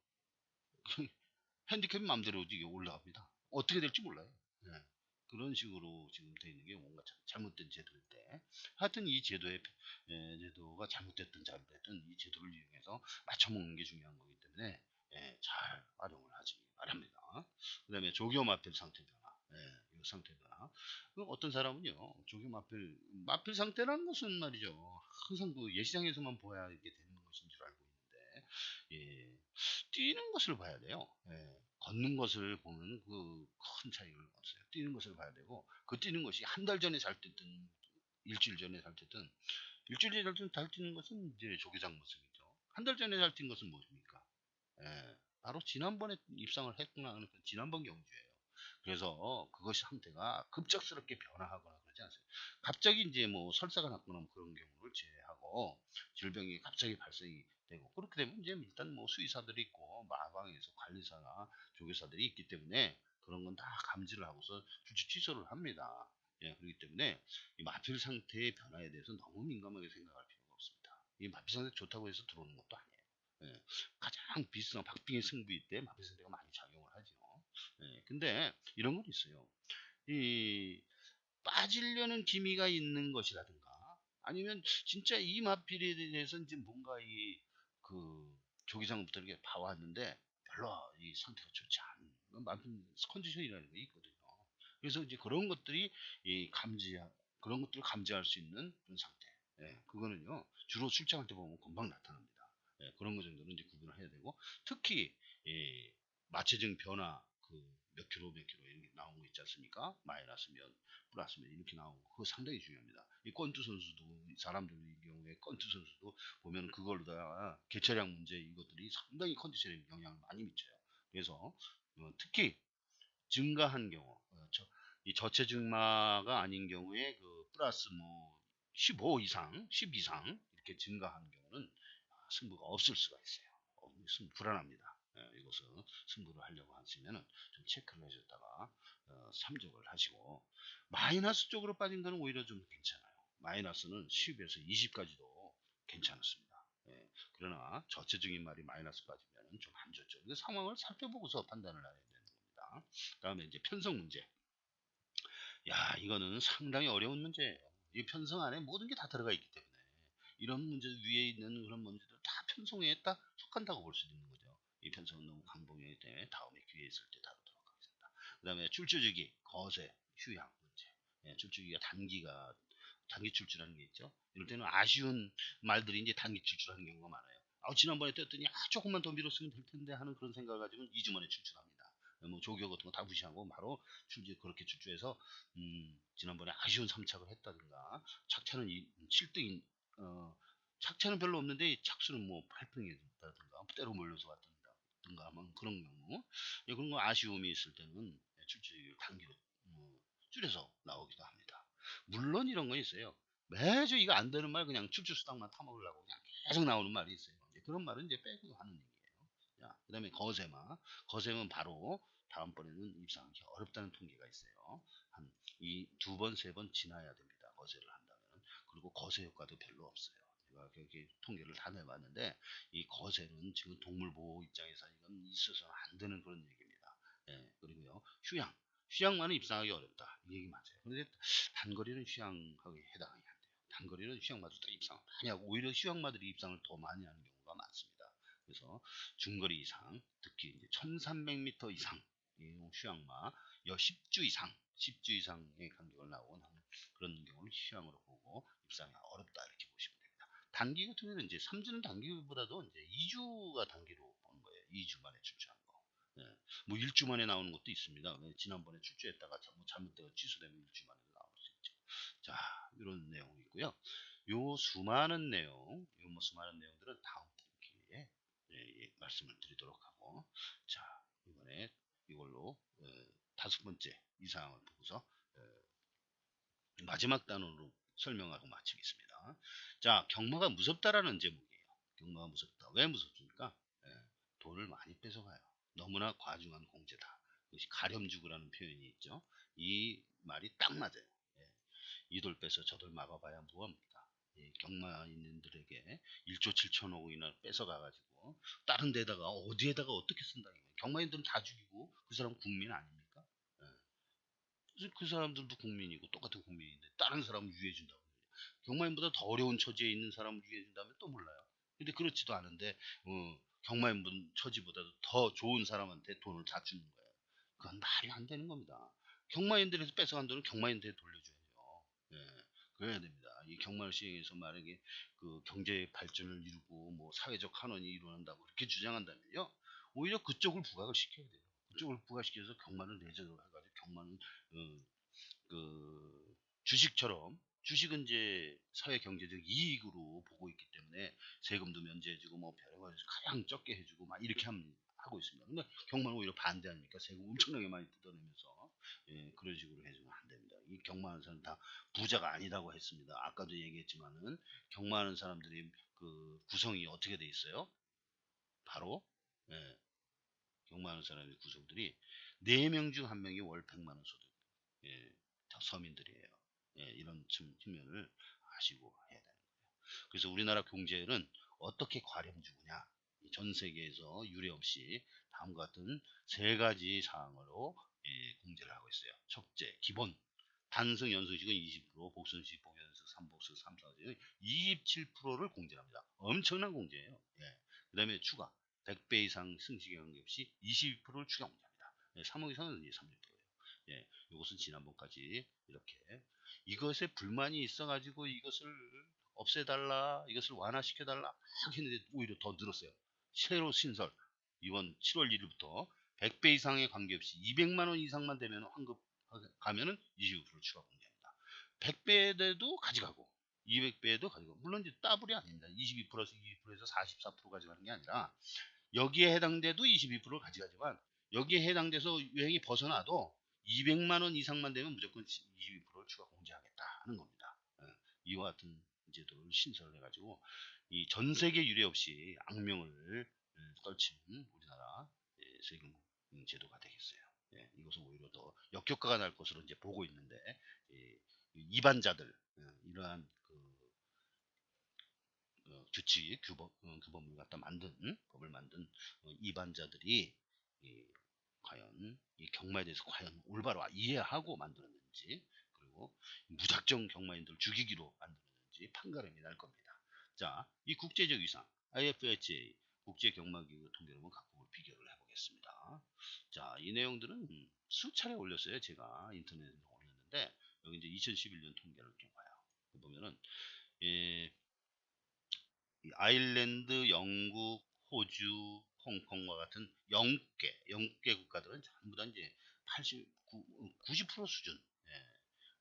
핸디캡 마음대로 이게 올라갑니다. 어떻게 될지 몰라요. 네. 그런 식으로 지금 되어 있는 게 뭔가 잘못된 제도일 때 하여튼 이 제도가 잘못됐든 잘못됐든 이 제도를 이용해서 맞춰먹는 게 중요한 거기 때문에 잘 활용을 하시기 바랍니다. 그 다음에 조교마필 상태 변화. 이 상태 변화. 어떤 사람은요 조교마필 상태라는 것은 말이죠 항상 예시장에서만 보아야 이게 되는 것인 줄 알고 있는데 뛰는 것을 봐야 돼요. 걷는 것을 보면 큰 차이가 없어요. 뛰는 것을 봐야 되고 그 뛰는 것이 한 달 전에 잘 뛰든 일주일 전에 잘 뛰든 일주일에 잘 뛰는 것은 이제 조계장 모습이죠. 한 달 전에 잘 뛴 것은 무엇입니까? 예, 바로 지난번에 입상을 했구나 하는 그 지난번 경주예요. 그래서 그것이 상태가 급작스럽게 변화하거나 그러지 않습니다. 갑자기 이제 뭐 설사가 났거나 뭐 그런 경우를 제외하고 질병이 갑자기 발생이 되고 그렇게 되면 이제 일단 뭐 수의사들이 있고 마방에서 관리사나 조교사들이 있기 때문에 그런 건 다 감지를 하고서 주주 취소를 합니다. 예, 그렇기 때문에 이 마필 상태의 변화에 대해서 너무 민감하게 생각할 필요가 없습니다. 이 마필 상태 좋다고 해서 들어오는 것도 아니에요. 예, 가장 비슷한 박빙의 승부일 때 마필 상태가 많이 작용을 하죠. 예, 근데 이런 건 있어요. 이 빠지려는 기미가 있는 것이라든가 아니면 진짜 이 마필에 대해서 이제 뭔가 그 조기장부터 이렇게 봐왔는데 별로 이 상태가 좋지 않은 마필 컨디션이라는 게 있거든요. 그래서 이제 그런 것들이 이 그런 것들을 감지할 수 있는 그런 상태. 예, 그거는요 주로 출장할 때 보면 금방 나타납니다. 예, 그런 거 정도는 이제 구분을 해야 되고 특히 마체적 변화 그 몇 킬로 몇 킬로 이렇게 나온 거 있지 않습니까? 마이너스 몇 플러스 몇 이렇게 나오고 그거 상당히 중요합니다. 이 권투 선수도 사람들의 경우에 권투 선수도 보면 그걸로 다 개체량 문제 이것들이 상당히 컨디션에 영향을 많이 미쳐요. 그래서 특히 증가한 경우 이 저체중마가 아닌 경우에 그 플러스 뭐 15 이상 10 이상 이렇게 증가한 경우는 승부가 없을 수가 있어요. 승부 불안합니다. 이것은 승부를 하려고 하시면은 좀 체크를 해줬다가 참조를 하시고 마이너스 쪽으로 빠진 거는 오히려 좀 괜찮아요. 마이너스는 10에서 20까지도 괜찮았습니다. 예, 그러나 저체중인 말이 마이너스 빠지면 좀 안 좋죠. 그 상황을 살펴보고서 판단을 해야 되는 겁니다. 다음에 이제 편성 문제. 야, 이거는 상당히 어려운 문제예요. 이 편성 안에 모든 게 다 들어가 있기 때문에 이런 문제 위에 있는 그런 문제들 다 편성에 딱 속한다고 볼 수 있는 거죠. 이 편성은 너무 강봉이기 때문에 다음에 기회 있을 때 다루도록 하겠습니다. 그 다음에 출주주기, 거세, 휴양 문제. 예, 출주기가 단기 출주라는 게 있죠. 이럴 때는 아쉬운 말들이 이제 단기 출주하는 경우가 많아요. 지난번에 떴더니 조금만 더 밀었으면 될 텐데 하는 그런 생각을 가지고 2주 만에 출주합니다. 뭐 조교 같은 거 다 무시하고 바로 그렇게 출주해서 지난번에 아쉬운 3착을 했다든가 착차는 7등인 착차는 별로 없는데 착수는 뭐 8등이었다든가 때로 몰려서 왔다든가 뭐 그런 경우 그런 거 아쉬움이 있을 때는 출주율 단기로 줄여서 나오기도 합니다. 물론 이런 건 있어요. 매주 이거 안 되는 말 그냥 출주 수당만 타먹으려고 그냥 계속 나오는 말이 있어요. 그런 말은 이제 빼고 하는 얘기예요. 그 다음에 거세만 바로 다음번에는 입상하기 어렵다는 통계가 있어요. 한 이 두 번, 세 번 지나야 됩니다. 거세를 한다면. 그리고 거세 효과도 별로 없어요. 제가 그렇게 통계를 다 내봤는데 이 거세는 지금 동물보호 입장에서 이건 있어서는 안 되는 그런 얘기입니다. 예, 그리고요 휴양만은 입상하기 어렵다 이 얘기 맞아요. 그런데 단거리는 휴양하기 해당이 안 돼요. 단거리는 휴양마도 다 입상을 많이 하고 오히려 휴양마들이 입상을 더 많이 하는 경우가 많습니다. 그래서 중거리 이상, 특히 이제 1300m 이상 휴양마 10주 이상, 10주 이상의 간격을 나온 그런 경우를 휴양으로 보고 입상이 어렵다 이렇게 보시면 됩니다. 단기 같은 경우는 이제 3주는 단기보다도 이제 2주가 단기로 보는 거예요. 2주 만에 출주한 거. 예. 뭐 1주 만에 나오는 것도 있습니다. 지난번에 출주했다가 잘못되어 취소되면 1주 만에 나올 수 있죠. 자, 이런 내용이 있고요. 요 수많은 내용들은 다음 기회에 말씀을 드리도록 하고, 자, 이번에 이걸로 5번째 이상을 보고서 마지막 단어로 설명하고 마치겠습니다. 자, 경마가 무섭다라는 제목이에요. 경마가 무섭다. 왜 무섭습니까? 돈을 많이 뺏어가요. 너무나 과중한 공제다. 이것이 가렴주구라는 표현이 있죠. 이 말이 딱 맞아요. 이 돌 빼서 저 돌 막아봐야 뭐합니까? 경마인들에게 1조 7천억이나 뺏어가가지고 다른 데다가 어디에다가 어떻게 쓴다 이거예요. 경마인들은 다 죽이고 그 사람 국민 아닙니까? 그 사람들도 국민이고 똑같은 국민인데 다른 사람을 유해준다고 경마인보다 더 어려운 처지에 있는 사람을 유해준다면 또 몰라요. 근데 그렇지도 않은데 경마인분 처지보다도 더 좋은 사람한테 돈을 다 주는 거예요. 그건 말이 안 되는 겁니다. 경마인들에서 뺏어간 돈은 경마인들에 돌려줘야죠. 예, 그래야 됩니다. 이 경마를 시행해서 만약에 그 경제 발전을 이루고 뭐 사회적 환원이 일어난다고 그렇게 주장한다면요, 오히려 그쪽을 부각을 시켜야 돼요. 그쪽을 부각시켜서 경마를 내재로 해가지고 경마는 그 주식처럼 주식은 이제 사회 경제적 이익으로 보고 있기 때문에 세금도 면제해주고 뭐 별거 가장 적게 해주고 막 이렇게 하고 있습니다. 근데 경마는 오히려 반대하니까 세금 엄청나게 많이 뜯어내면서 그런 식으로 해주면 안 됩니다. 이 경마하는 사람 다 부자가 아니라고 했습니다. 아까도 얘기했지만은 경마하는 사람들이 그 구성이 어떻게 돼 있어요? 바로 예, 경마하는 사람의 구성들이 4명 중 1명이 월 100만 원 소득 예, 서민들이에요. 예, 이런 측면을 아시고 해야 되는 거예요. 그래서 우리나라 경제는 어떻게 과렴주구냐? 전 세계에서 유례 없이 다음과 같은 3가지 사항으로 공제를 하고 있어요. 첫째, 기본 단승 연승식은 20%, 복선식, 복연승, 3복승, 3사식 27%를 공제합니다. 엄청난 공제예요. 예. 그 다음에 추가 100배 이상 승식에 관계없이 22%를 추가 공제합니다. 예, 3억 이상은 이제 30%예요. 예, 이것은 지난번까지 이렇게 이것에 불만이 있어가지고 이것을 없애달라, 이것을 완화시켜달라 했는데 오히려 더 늘었어요. 새로 신설 이번 7월 1일부터 100배 이상에 관계없이 200만 원 이상만 되면 환급 가면은 25% 추가 공제합니다. 100배에도 가져가고 200배에도 가져가고 물론 이제 더블이 아닙니다. 22 플러스 22%에서 44% 가져가는 게 아니라 여기에 해당돼도 22%를 가져가지만 여기에 해당돼서 유행이 벗어나도 200만 원 이상만 되면 무조건 22%를 추가 공제하겠다 하는 겁니다. 이와 같은 제도를 신설을 해가지고 이 전 세계 유례 없이 악명을 떨친 우리나라 세금 제도가 되겠어요. 이것은 오히려 더 역효과가 날 것으로 이제 보고 있는데 이반자들 이러한 규칙 규범을 갖다 만든 법을 만든 이반자들이 과연 이 경마에 대해서 과연 올바로 이해하고 만들었는지 그리고 무작정 경마인들 죽이기로 만들었는지 판가름이 날 겁니다. 자, 이 국제적 위상 IFHA 국제경마기구 통계를 한번 갖고 비교를 해보겠습니다. 자, 이 내용들은 수차례 올렸어요. 제가 인터넷에 올렸는데 여기 이제 2011년 통계를 이렇게 봐요. 보면은 예, 아일랜드, 영국, 호주, 홍콩과 같은 영국 개 국가들은 전부 다 이제 90% 수준,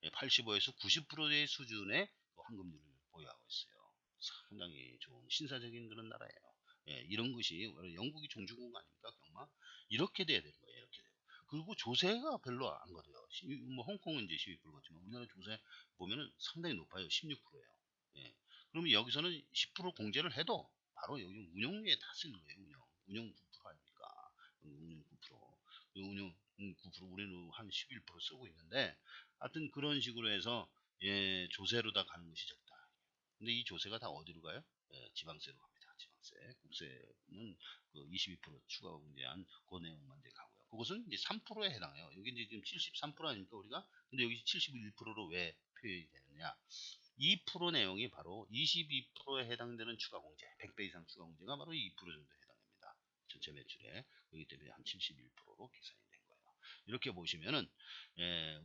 85에서 90%의 수준의 환급률을 보유하고 있어요. 상당히 좋은 신사적인 그런 나라예요. 이런 것이 영국이 종주국 아닙니까? 경마 이렇게 돼야 되는 거예요. 이렇게 돼요. 그리고 조세가 별로 안 거둬요. 뭐 홍콩은 이제 12% 같지만 우리나라 조세 보면은 상당히 높아요. 16%예요. 그러면 여기서는 10% 공제를 해도 바로 여기 운영료에 다 쓰는 거예요. 운영 9% 아닙니까? 운영 9%. 운영 9% 우리는 한 11% 쓰고 있는데 하여튼 그런 식으로 해서 조세로 다 가는 것이 적다. 근데 이 조세가 다 어디로 가요? 지방세로 갑니다. 지방세. 국세는 그 22% 추가 공제한 그 내용만 이제 가고요. 그것은 이제 3%에 해당해요. 여기 이제 지금 73% 아닙니까 우리가? 근데 여기 71%로 왜 표현이 되느냐? 2% 내용이 바로 22%에 해당되는 추가 공제, 100배 이상 추가 공제가 바로 2% 정도 해당됩니다. 전체 매출에. 그렇기 때문에 한 71%로 계산이 된 거예요. 이렇게 보시면은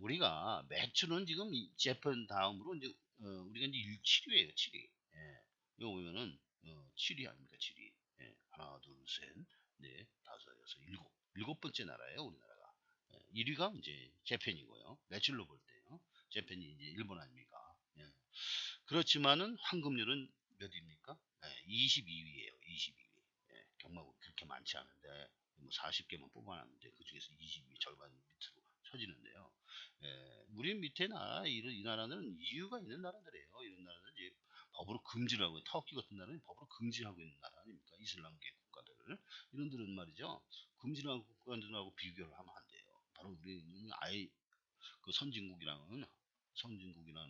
우리가 매출은 지금 재팬 다음으로 이제 우리가 이제 7위예요. 7위. 이거 보면은 7위 아닙니까? 7위. 하나, 둘, 셋, 넷, 다섯, 여섯, 일곱 번째 나라예요. 우리나라가. 1위가 이제 재팬이고요. 매출로 볼 때요. 재팬이 이제 일본 아닙니까? 그렇지만은 환급률은 몇입니까? 22위예요. 22위. 경마국 그렇게 많지 않은데 뭐 40개만 뽑아놨는데 그 중에서 22위 절반 밑으로 쳐지는데요. 우리 밑에 나라 이 나라는 이유가 있는 나라들이에요. 이런 나라들 이제 법으로 금지를 하고 터키 같은 나라는 법으로 금지하고 있는 나라 아닙니까? 이슬람계 국가들 이런 들은 말이죠. 금지하고 국가들하고 비교를 하면 안 돼요. 바로 우리는 아예 그 선진국이라는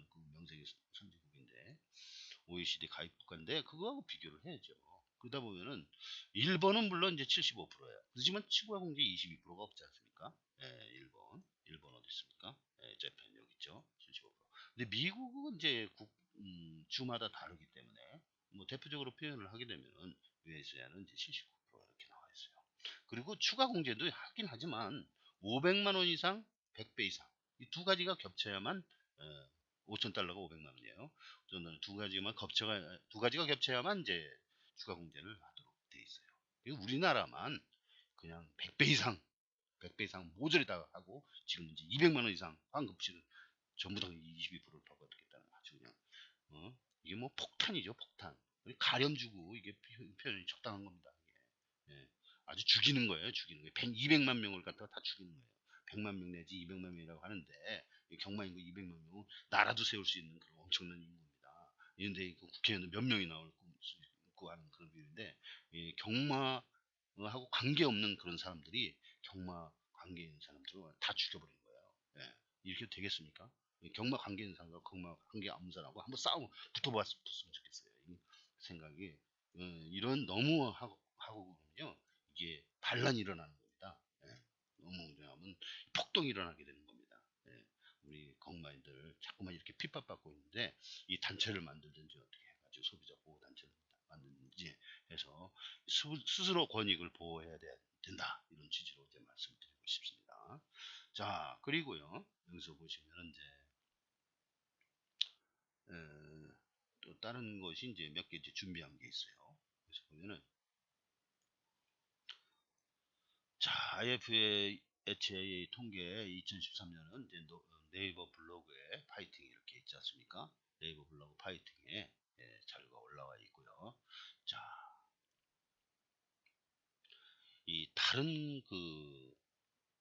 그 명색의 선진국인데 OECD 가입 국가인데 그거하고 비교를 해야죠. 그러다 보면은 일본은 물론 이제 75%예요. 그렇지만 추가 공제 22%가 없지 않습니까? 일본 어디 있습니까? 재팬 여기 있죠. 75%. 근데 미국은 이제 주마다 다르기 때문에 뭐 대표적으로 표현을 하게 되면은 USA는 이제 79% 이렇게 나와 있어요. 그리고 추가 공제도 하긴 하지만 500만 원 이상, 100배 이상 이 두 가지가 겹쳐야만 5,000달러가 500만 원이에요. 저는 두 가지가 겹쳐야만 이제 추가 공제를 하도록 돼 있어요. 그리고 우리나라만 그냥 100배 이상, 100배 이상 모조리 다 하고 지금 이제 200만 원 이상 환급치를 전부 다 22%를 받아들겠다는 아주 그냥 이게 뭐 폭탄이죠, 폭탄. 가렴 주고 이게 표현이 적당한 겁니다. 이게. 예. 아주 죽이는 거예요, 죽이는 거예요. 200만 명을 갖다가 다 죽이는 거예요. 100만 명 내지 200만 명이라고 하는데 경마 인구 200만 명은 나라도 세울 수 있는 그런 엄청난 인구입니다. 그런데 국회의원은 몇 명이 나올 수 있고 하는 그런 비율인데 경마하고 관계없는 그런 사람들이 경마 관계 있는 사람들을 다 죽여버린 거예요. 예. 이렇게 되겠습니까? 경마 관계 있는 사람과 경마 관계 없는 사람하고 한번 싸우고 붙었으면 좋겠어요. 이 생각이 이런 너무 하고는요 이게 반란이 일어나는 겁니다. 예. 너무 하면 폭동이 일어나게 되는 겁니다. 예. 우리 경마인들 자꾸만 이렇게 핍박받고 있는데 이 단체를 만들든지 어떻게 해가지고 소비자 보호 단체를 만들든지 해서 스스로 권익을 보호해야 된다 이런 취지로 이제 말씀드리고 싶습니다. 자 그리고요 여기서 보시면 이제 또 다른 것이 이제 몇 개 준비한 게 있어요. 그래서 보면은 자 IFA HA 통계 2013년은 이제 네이버 블로그에 파이팅 이렇게 있지 않습니까? 네이버 블로그 파이팅에 자료가 올라와 있고요. 자, 이 다른 그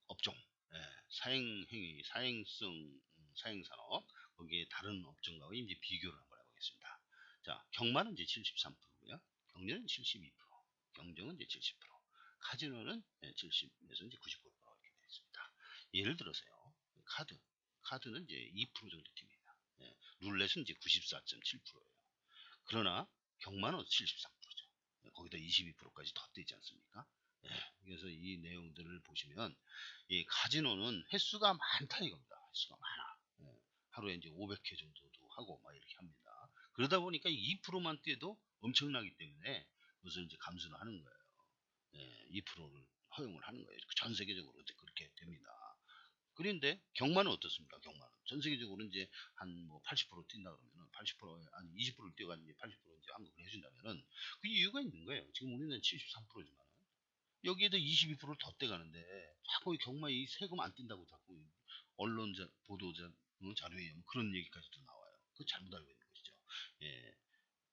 업종, 사행행위, 사행산업, 거기에 다른 업종과 이제 비교를 한번 해보겠습니다. 자, 경마는 이제 73%고요. 경제는 72%, 경정은 이제 70%, 카지노는 70에서 이제 99% 이렇게 되어 있습니다. 예를 들어서요, 카드는 이제 2% 정도 팁니다. 룰렛은 이제 94.7%예요. 그러나 경마는 73%죠. 거기다 22%까지 덧대지 않습니까? 예, 그래서 이 내용들을 보시면 이 카지노는 횟수가 많다 이겁니다. 횟수가 많아. 하루에 이제 500회 정도도 하고 막 이렇게 합니다. 그러다 보니까 2%만 뛰어도 엄청나기 때문에 그것을 이제 감수를 하는 거예요. 2%를 허용을 하는 거예요. 전 세계적으로 그렇게 됩니다. 그런데 경마는 어떻습니까? 경마는 전 세계적으로 이제 한 뭐 80% 뛴다 그러면은 80% 아니 20%를 뛰어가지고 이제 80% 이제 환급을 해준다면은 그 이유가 있는 거예요. 지금 우리는 73%지만 여기에도 22%를 더 떼가는데 자꾸 경마 이 세금 안 뛴다고 자꾸 언론자 보도자 자료에 그런 얘기까지도 나와요. 그 잘못 알고 있는 것이죠. 예,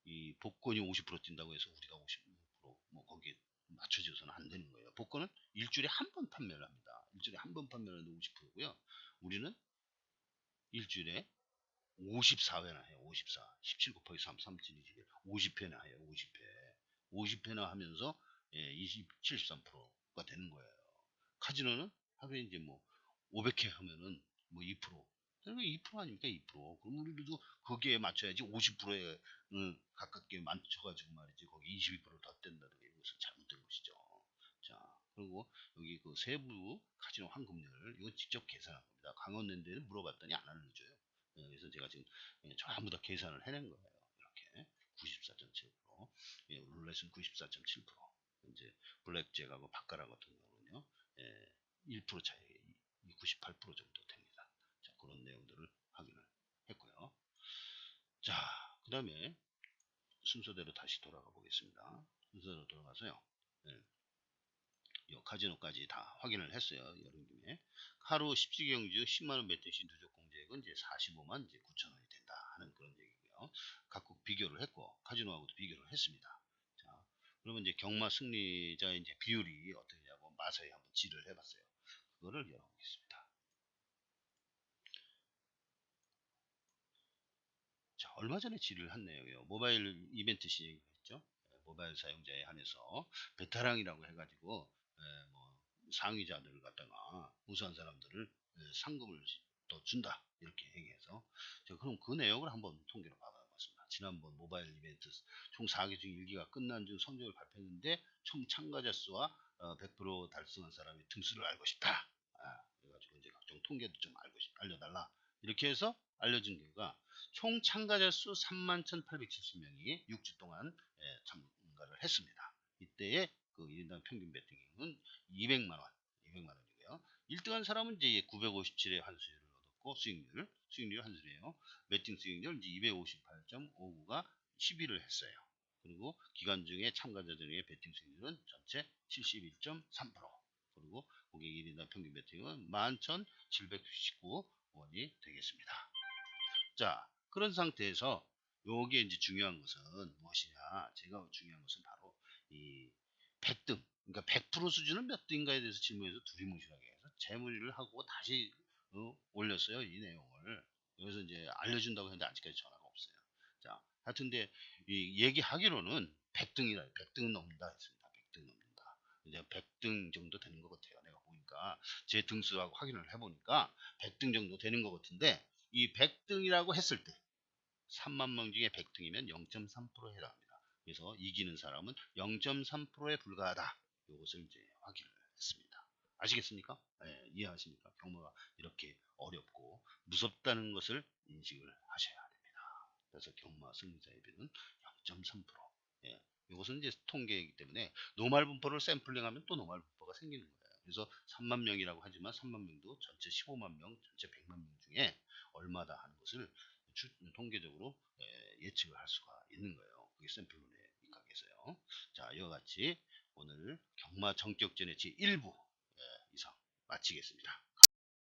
이 복권이 50% 뛴다고 해서 우리가 50%뭐 거기에 맞춰져서는 안 되는 거예요. 복권은 일주일에 한 번 판매를 합니다. 일주일에 한 번 판매를 하는데 50%고요. 우리는 일주일에 54회나 해요. 54. 17 곱하기 3, 3진이지. 50회나 해요. 50회. 50회나 하면서 73%가 되는 거예요. 카지노는 하루에 이제 뭐 500회 하면은 뭐 2%. 그러니까 2% 아닙니까? 2%. 그럼 우리도 거기에 맞춰야지 50%에 가깝게 맞춰가지고 말이지. 거기 22%를 더 뗀다는 게 이것은 잘못된 것이죠. 자, 그리고 여기 그 세부 카지노 환급률 이거 직접 계산한 겁니다. 강원랜드에 물어봤더니 안 알려줘요. 그래서 제가 지금 전부 다 계산을 해낸 거예요. 이렇게 94.7%, 룰렛은 94.7%, 이제 블랙잭하고 바카라 같은 경우는요, 1% 차이, 98% 정도 됩니다. 자, 그런 내용들을 확인을 했고요. 자, 그 다음에 순서대로 다시 돌아가 보겠습니다. 순서대로 돌아가서요. 카지노까지 다 확인을 했어요. 여름 김에. 하루 10지경주 10만원 매트시 누적 공제액은 이제 45만 이제 9천원이 된다 하는 그런 얘기고요. 각국 비교를 했고, 카지노하고도 비교를 했습니다. 자, 그러면 이제 경마 승리자의 이제 비율이 어떻게 되냐고 마사에 한번 질을 해봤어요. 그거를 열어보겠습니다. 자, 얼마 전에 질의를 했네요. 모바일 이벤트 시행했죠. 모바일 사용자에 한해서 베테랑이라고 해가지고 뭐 상위자들을 갖다가 우수한 사람들을 상금을 또 준다 이렇게 얘기해서 제가 그럼 그 내용을 한번 통계로 받아봤습니다. 지난번 모바일 이벤트 총 4개 중 1기가 끝난 중 성적을 발표했는데 총 참가자 수와 100% 달성한 사람의 등수를 알고 싶다. 그래가지고 이제 각종 통계도 좀 알려달라 이렇게 해서 알려준 결과 총 참가자 수 31,870명이 6주 동안 참가를 했습니다. 이때의 그 1인당 평균 배팅은 200만원, 200만원이고요. 1등한 사람은 이제 957의 환수율을 얻었고, 수익률 환수율이에요. 배팅 수익률 이제 258.59가 10위를 했어요. 그리고 기간 중에 참가자 중에 배팅 수익률은 전체 71.3%. 그리고 고객 1인당 평균 배팅은 11,799원이 되겠습니다. 자, 그런 상태에서 요게 이제 중요한 것은 무엇이냐? 제가 중요한 것은 바로 이 100등, 그러니까 100% 수준은 몇 등인가에 대해서 질문해서 두리뭉실하게 해서 재문의를 하고 다시 올렸어요, 이 내용을. 그래서 이제 알려준다고 했는데 아직까지 전화가 없어요. 자, 하여튼데 이 얘기하기로는 100등이라, 100등은 넘는다 했습니다. 100등 넘는다. 이제 100등 정도 되는 것 같아요. 내가 보니까 제 등수하고 확인을 해보니까 100등 정도 되는 것 같은데, 이 100등이라고 했을 때 3만 명 중에 100등이면 0.3%에 해당합니다. 그래서 이기는 사람은 0.3%에 불과하다. 이것을 이제 확인을 했습니다. 아시겠습니까? 예, 이해하십니까? 경마가 이렇게 어렵고 무섭다는 것을 인식을 하셔야 됩니다. 그래서 경마 승리자의 비율은 0.3%. 예, 이것은 이제 통계이기 때문에 노말 분포를 샘플링하면 또 노말 분포가 생기는 거예요. 그래서 3만 명이라고 하지만 3만 명도 전체 15만 명, 전체 100만 명 중에 얼마다 하는 것을 통계적으로 예측을 할 수가 있는 거예요. 그게 샘플론의 입각에서요. 자, 이와 같이 오늘 경마 정격전의 제1부 이상 마치겠습니다.